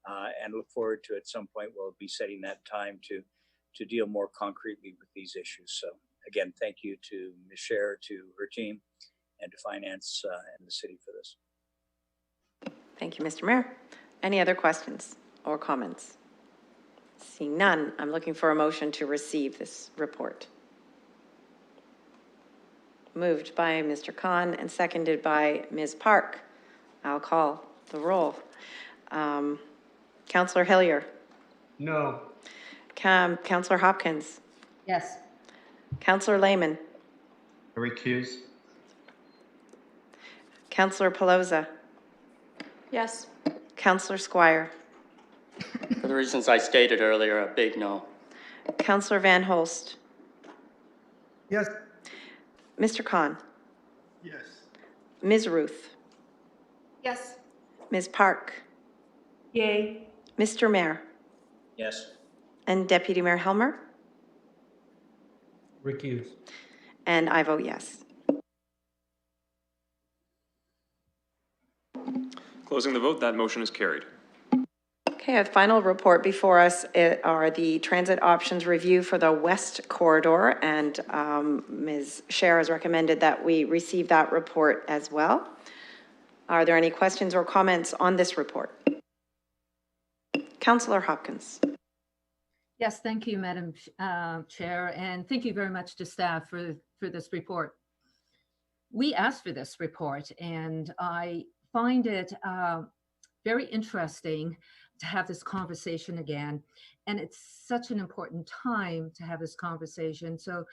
and look forward to, at some point, we'll be setting that time to deal more concretely with these issues. So again, thank you to Ms. Scher, to her team, and to finance and the city for this. Thank you, Mr. Mayor. Any other questions or comments? Seeing none, I'm looking for a motion to receive this report. Moved by Mr. Khan and seconded by Ms. Park. I'll call the roll. Councillor Hillier. No. Councillor Hopkins. Yes. Councillor Lehman. I recuse. Councillor Pelosa. Yes. Councillor Squire. For the reasons I stated earlier, a big no. Councillor Van Holst. Yes. Mr. Khan. Yes. Ms. Ruth. Yes. Ms. Park. Yay. Mr. Mayor. Yes. And Deputy Mayor Helmer. Recuse. And I vote yes. Closing the vote, that motion is carried. Okay, a final report before us are the transit options review for the West Corridor, and Ms. Scher has recommended that we receive that report as well. Are there any questions or comments on this report? Councillor Hopkins. Yes, thank you, Madam Chair, and thank you very much to staff for this report. We asked for this report, and I find it very interesting to have this conversation again. And it's such an important time to have this conversation. So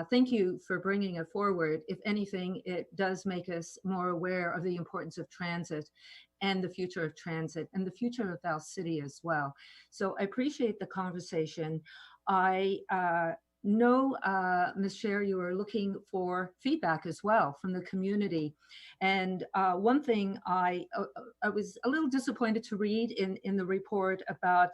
thank you for bringing it forward. If anything, it does make us more aware of the importance of transit and the future of transit and the future of our city as well. So I appreciate the conversation. I know, Ms. Scher, you are looking for feedback as well from the community. And one thing I was a little disappointed to read in the report about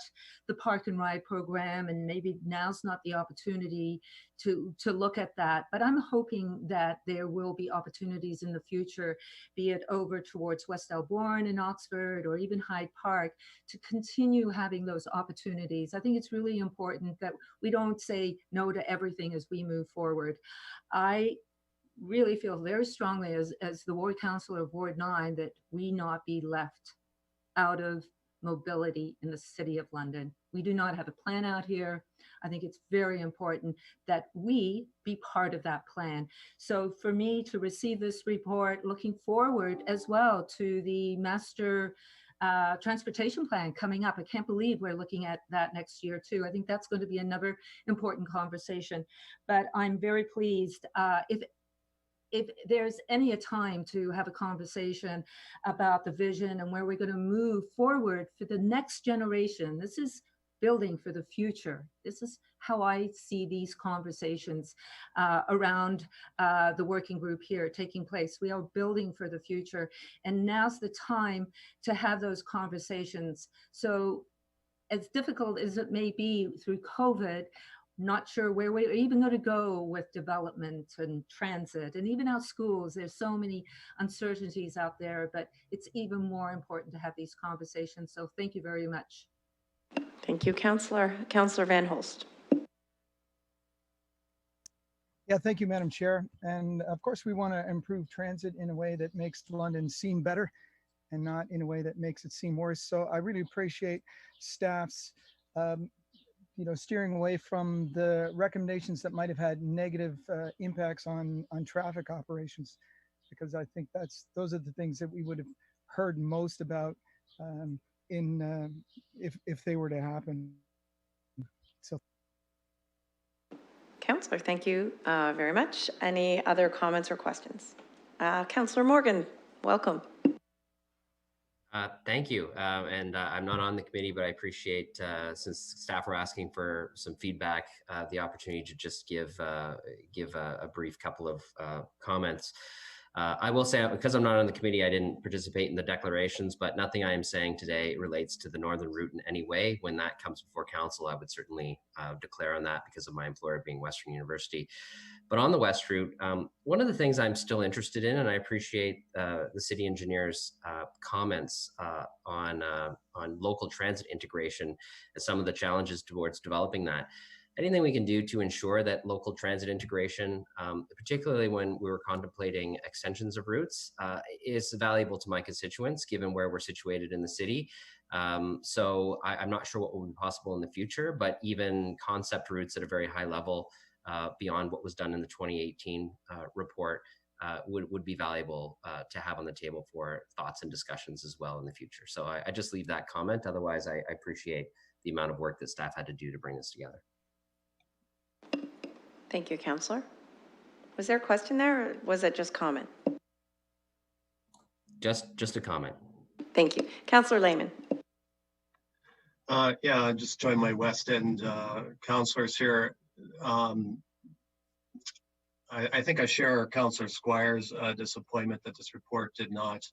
the Park and Ride program, and maybe now's not the opportunity to look at that. But I'm hoping that there will be opportunities in the future, be it over towards West Elborn in Oxford or even Hyde Park, to continue having those opportunities. I think it's really important that we don't say no to everything as we move forward. I really feel very strongly as the ward councillor of Ward 9 that we not be left out of mobility in the City of London. We do not have a plan out here. I think it's very important that we be part of that plan. So for me to receive this report, looking forward as well to the master transportation plan coming up. I can't believe we're looking at that next year too. I think that's going to be another important conversation. But I'm very pleased. If there's any a time to have a conversation about the vision and where we're going to move forward for the next generation, this is building for the future. This is how I see these conversations around the working group here taking place. We are building for the future, and now's the time to have those conversations. So as difficult as it may be through COVID, not sure where we're even going to go with development and transit and even our schools. There's so many uncertainties out there, but it's even more important to have these conversations. So thank you very much. Thank you, Councillor. Councillor Van Holst. Yeah, thank you, Madam Chair. And of course, we want to improve transit in a way that makes London seem better and not in a way that makes it seem worse. So I really appreciate staff's steering away from the recommendations that might have had negative impacts on traffic operations, because I think those are the things that we would have heard most about if they were to happen. So, Councillor, thank you very much. Any other comments or questions? Councillor Morgan, welcome. Thank you. And I'm not on the committee, but I appreciate, since staff are asking for some feedback, the opportunity to just give a brief couple of comments. I will say, because I'm not on the committee, I didn't participate in the declarations, but nothing I am saying today relates to the Northern Route in any way. When that comes before council, I would certainly declare on that because of my employer being Western University. But on the West Route, one of the things I'm still interested in, and I appreciate the city engineer's comments on local transit integration and some of the challenges towards developing that. Anything we can do to ensure that local transit integration, particularly when we were contemplating extensions of routes, is valuable to my constituents, given where we're situated in the city. So I'm not sure what will be possible in the future, but even concept routes at a very high level, beyond what was done in the 2018 report, would be valuable to have on the table for thoughts and discussions as well in the future. So I just leave that comment. Otherwise, I appreciate the amount of work that staff had to do to bring this together. Thank you, Councillor. Was there a question there, or was it just comment? Just a comment. Thank you. Councillor Lehman. Yeah, I just joined my West End councillors here. I think I share Councillor Squire's disappointment that this report did not.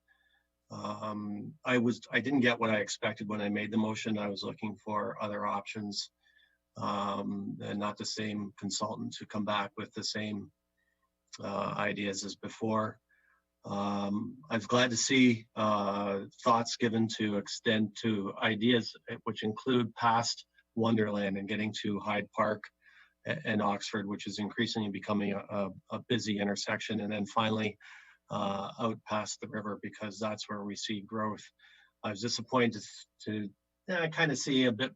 I didn't get what I expected when I made the motion. I was looking for other options, and not the same consultant to come back with the same ideas as before. I was glad to see thoughts given to extend to ideas which include past Wonderland and getting to Hyde Park and Oxford, which is increasingly becoming a busy intersection, and then finally out past the river, because that's where we see growth. I was disappointed to kind of see a bit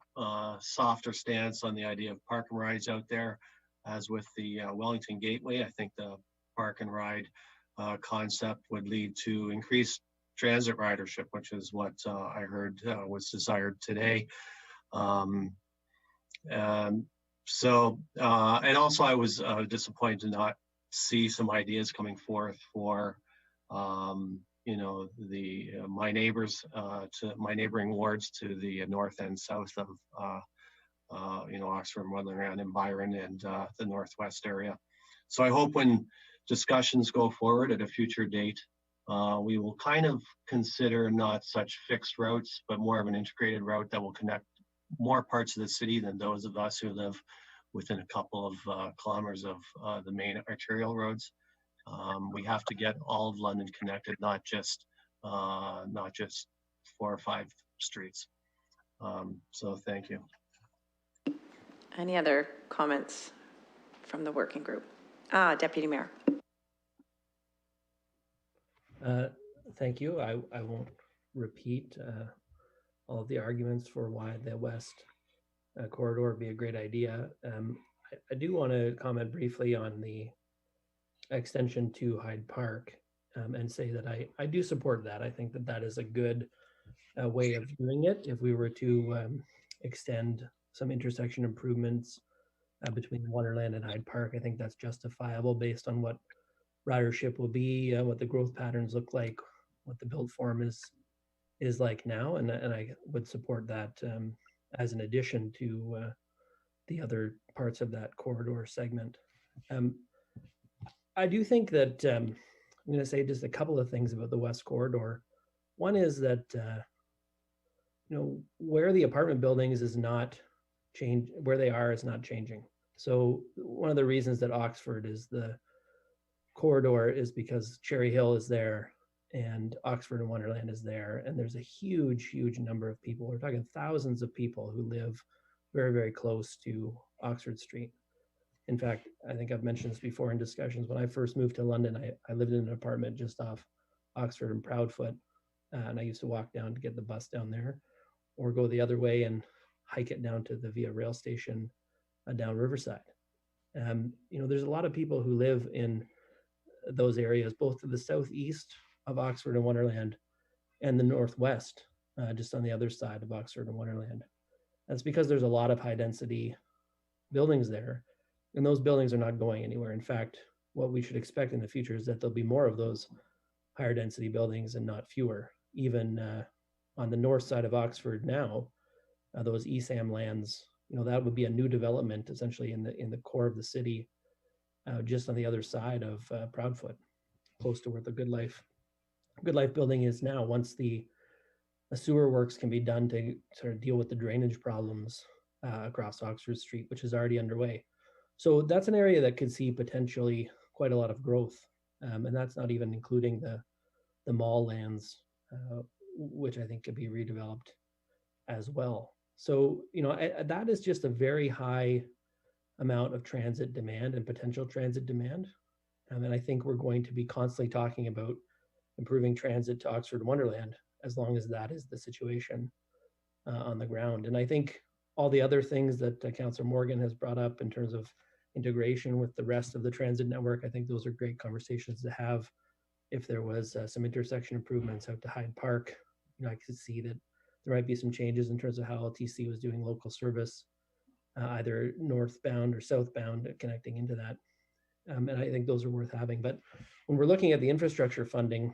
softer stance on the idea of park and rides out there, as with the Wellington Gateway. I think the park and ride concept would lead to increased transit ridership, which is what I heard was desired today. And also I was disappointed to not see some ideas coming forth for, my neighbors, to my neighboring wards to the north and south of, Oxford, Wonderland, and Byron, and the northwest area. So I hope when discussions go forward at a future date, we will kind of consider not such fixed routes, but more of an integrated route that will connect more parts of the city than those of us who live within a couple of kilometers of the main arterial roads. We have to get all of London connected, not just 4 or 5 streets. So thank you. Any other comments from the working group? Deputy Mayor. Thank you. I won't repeat all of the arguments for why the west corridor would be a great idea. I do want to comment briefly on the extension to Hyde Park and say that I do support that. I think that that is a good way of doing it. If we were to extend some intersection improvements between Wonderland and Hyde Park, I think that's justifiable based on what ridership will be, what the growth patterns look like, what the build form is like now, and I would support that as an addition to the other parts of that corridor segment. I do think that I'm going to say just a couple of things about the West Corridor. One is that where the apartment buildings is not change, where they are is not changing. So one of the reasons that Oxford is the corridor is because Cherry Hill is there and Oxford and Wonderland is there, and there's a huge number of people. We're talking thousands of people who live very, very close to Oxford Street. In fact, I think I've mentioned this before in discussions. When I first moved to London, I lived in an apartment just off Oxford and Proudfoot, and I used to walk down to get the bus down there, or go the other way and hike it down to the Via Rail station down Riverside. There's a lot of people who live in those areas, both to the southeast of Oxford and Wonderland and the northwest, just on the other side of Oxford and Wonderland. That's because there's a lot of high density buildings there, and those buildings are not going anywhere. In fact, what we should expect in the future is that there'll be more of those higher density buildings and not fewer. Even on the north side of Oxford now, those ESAM lands, that would be a new development essentially in the core of the city, just on the other side of Proudfoot, close to where the Good Life building is now. Once the sewer works can be done to sort of deal with the drainage problems across Oxford Street, which is already underway. So that's an area that could see potentially quite a lot of growth, and that's not even including the mall lands, which I think could be redeveloped as well. So that is just a very high amount of transit demand and potential transit demand, and I think we're going to be constantly talking about improving transit to Oxford and Wonderland as long as that is the situation on the ground. And I think all the other things that Councillor Morgan has brought up in terms of integration with the rest of the transit network, I think those are great conversations to have. If there was some intersection improvements out to Hyde Park, I could see that there might be some changes in terms of how LTC was doing local service, either northbound or southbound, connecting into that. And I think those are worth having. But when we're looking at the infrastructure funding,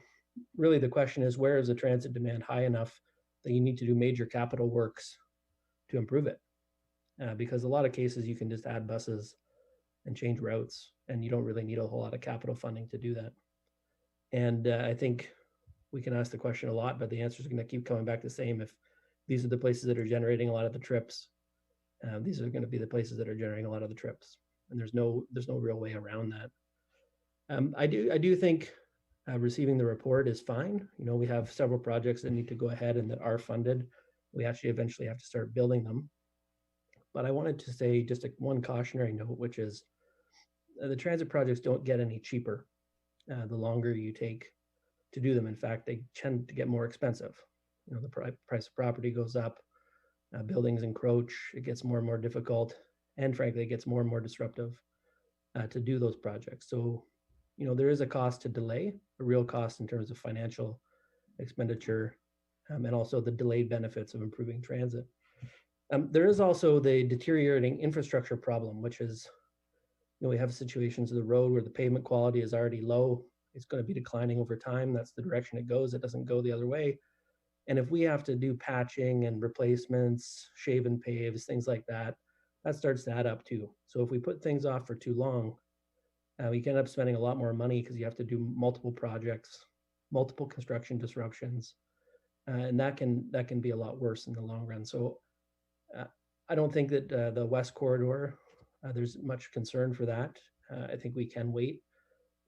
really the question is, where is the transit demand high enough that you need to do major capital works to improve it? Because a lot of cases you can just add buses and change routes, and you don't really need a whole lot of capital funding to do that. And I think we can ask the question a lot, but the answer is going to keep coming back the same. If these are the places that are generating a lot of the trips, these are going to be the places that are generating a lot of the trips, and there's no real way around that. I do think receiving the report is fine. We have several projects that need to go ahead and that are funded. We actually eventually have to start building them. But I wanted to say just one cautionary note, which is the transit projects don't get any cheaper the longer you take to do them. In fact, they tend to get more expensive. The price of property goes up, buildings encroach, it gets more and more difficult, and frankly, it gets more and more disruptive to do those projects. So, there is a cost to delay, a real cost in terms of financial expenditure, and also the delayed benefits of improving transit. There is also the deteriorating infrastructure problem, which is, we have situations of the road where the pavement quality is already low. It's going to be declining over time. That's the direction it goes. It doesn't go the other way. And if we have to do patching and replacements, shave and paves, things like that, that starts to add up too. So if we put things off for too long, we can end up spending a lot more money because you have to do multiple projects, multiple construction disruptions, and that can be a lot worse in the long run. So I don't think that the West Corridor There's much concern for that. I think we can wait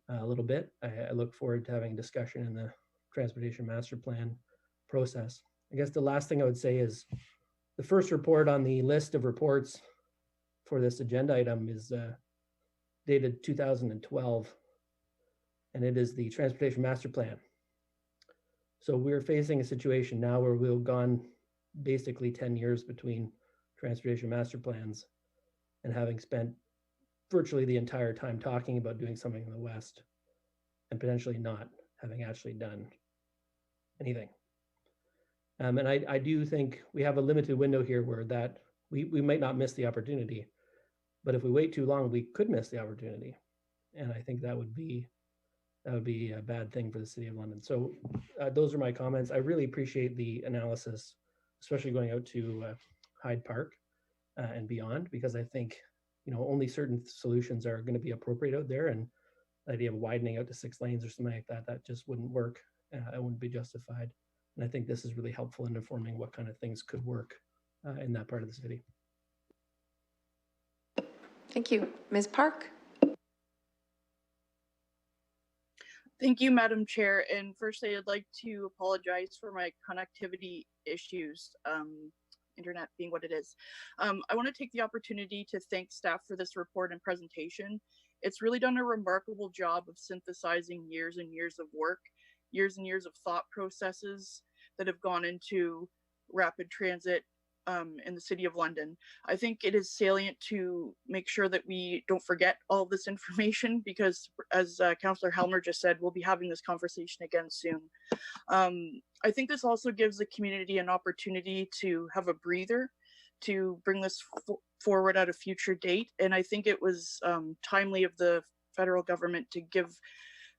a little bit. I look forward to having discussion in the Transportation Master Plan process. I guess the last thing I would say is the first report on the list of reports for this agenda item is dated 2012, and it is the Transportation Master Plan. So we're facing a situation now where we've gone basically 10 years between transportation master plans and having spent virtually the entire time talking about doing something in the West and potentially not having actually done anything. And I do think we have a limited window here where that we might not miss the opportunity, but if we wait too long, we could miss the opportunity. And I think that would be a bad thing for the City of London. So those are my comments. I really appreciate the analysis, especially going out to Hyde Park and beyond, because I think, you know, only certain solutions are going to be appropriate out there, and the idea of widening out to 6 lanes or something like that, that just wouldn't work. It wouldn't be justified. And I think this is really helpful in informing what kind of things could work in that part of the city. Thank you. Ms. Park? Thank you, Madam Chair. And firstly, I'd like to apologize for my connectivity issues, internet being what it is. I want to take the opportunity to thank staff for this report and presentation. It's really done a remarkable job of synthesizing years and years of work, years and years of thought processes that have gone into rapid transit in the City of London. I think it is salient to make sure that we don't forget all of this information, because as Councillor Helmer just said, we'll be having this conversation again soon. I think this also gives the community an opportunity to have a breather, to bring this forward at a future date. And I think it was timely of the federal government to give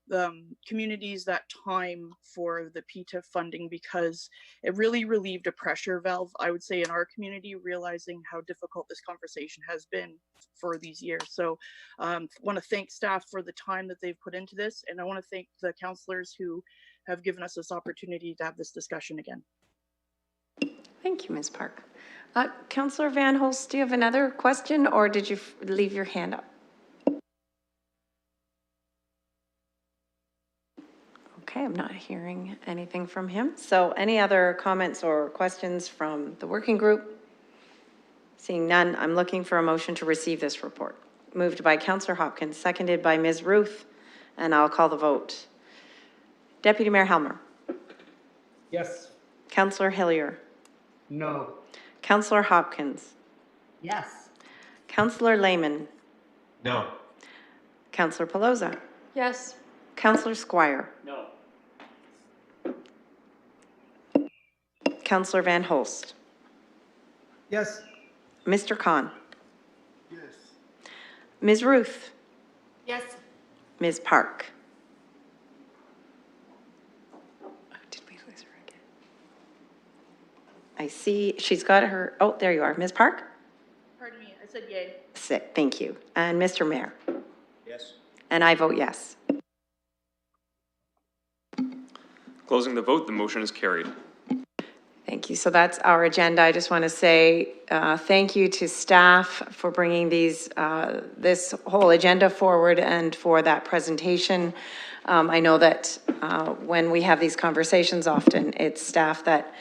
the communities that time for the PTIF funding, because it really relieved a pressure valve, I would say, in our community, realizing how difficult this conversation has been for these years. So I want to thank staff for the time that they've put into this, and I want to thank the councillors who have given us this opportunity to have this discussion again. Thank you, Ms. Park. Councillor Van Holst, do you have another question, or did you leave your hand up? Okay, I'm not hearing anything from him. So any other comments or questions from the working group? Seeing none, I'm looking for a motion to receive this report. Moved by Councillor Hopkins, seconded by Ms. Ruth, and I'll call the vote. Deputy Mayor Helmer. Yes. Councillor Hillier. No. Councillor Hopkins. Yes. Councillor Lehman. No. Councillor Pelosa. Yes. Councillor Squire. No. Councillor Van Holst. Yes. Mr. Khan. Yes. Ms. Ruth. Yes. Ms. Park. Oh, did we lose her again? I see she's got her. Oh, there you are. Ms. Park? Pardon me, I said yay. Thank you. And Mr. Mayor? Yes. And I vote yes. Closing the vote, the motion is carried. Thank you. So that's our agenda. I just want to say thank you to staff for bringing this whole agenda forward and for that presentation. I know that when we have these conversations, often it's staff that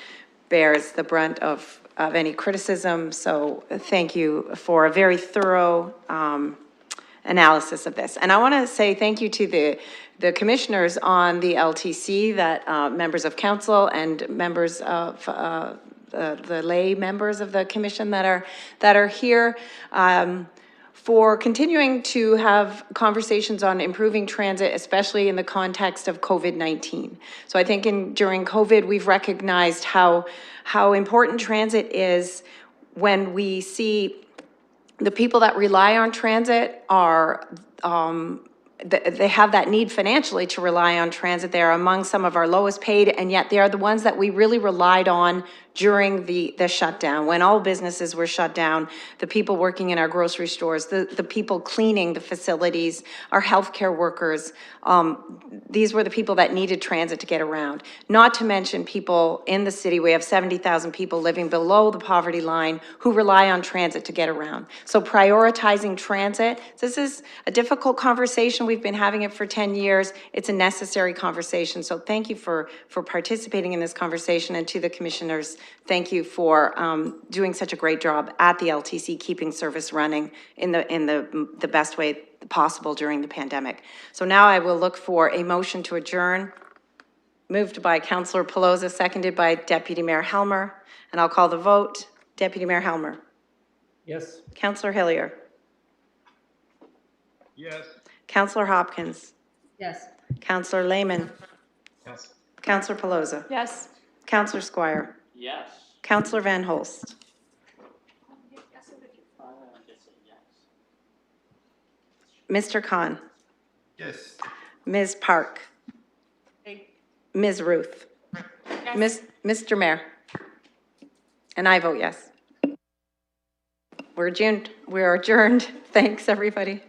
bears the brunt of any criticism. So thank you for a very thorough analysis of this. And I want to say thank you to the commissioners on the LTC, that members of council and members of the lay members of the commission that are here, for continuing to have conversations on improving transit, especially in the context of COVID-19. So I think during COVID, we've recognized how important transit is when we see the people that rely on transit are they have that need financially to rely on transit. They're among some of our lowest paid, and yet they are the ones that we really relied on during the shutdown, when all businesses were shut down, the people working in our grocery stores, the people cleaning the facilities, our healthcare workers. These were the people that needed transit to get around. Not to mention people in the city, we have 70,000 people living below the poverty line who rely on transit to get around. So prioritizing transit, this is a difficult conversation. We've been having it for 10 years. It's a necessary conversation. So thank you for participating in this conversation, and to the commissioners, thank you for doing such a great job at the LTC, keeping service running in the best way possible during the pandemic. So now I will look for a motion to adjourn, moved by Councillor Pelosi, seconded by Deputy Mayor Helmer, and I'll call the vote. Deputy Mayor Helmer. Yes. Councillor Hillier. Yes. Councillor Hopkins. Yes. Councillor Lehman. Yes. Councillor Pelosi. Yes. Councillor Squire. Yes. Councillor Van Holst. Mr. Khan. Yes. Ms. Park. Ms. Ruth. Mr. Mayor. And I vote yes. We're adjourned. Thanks, everybody.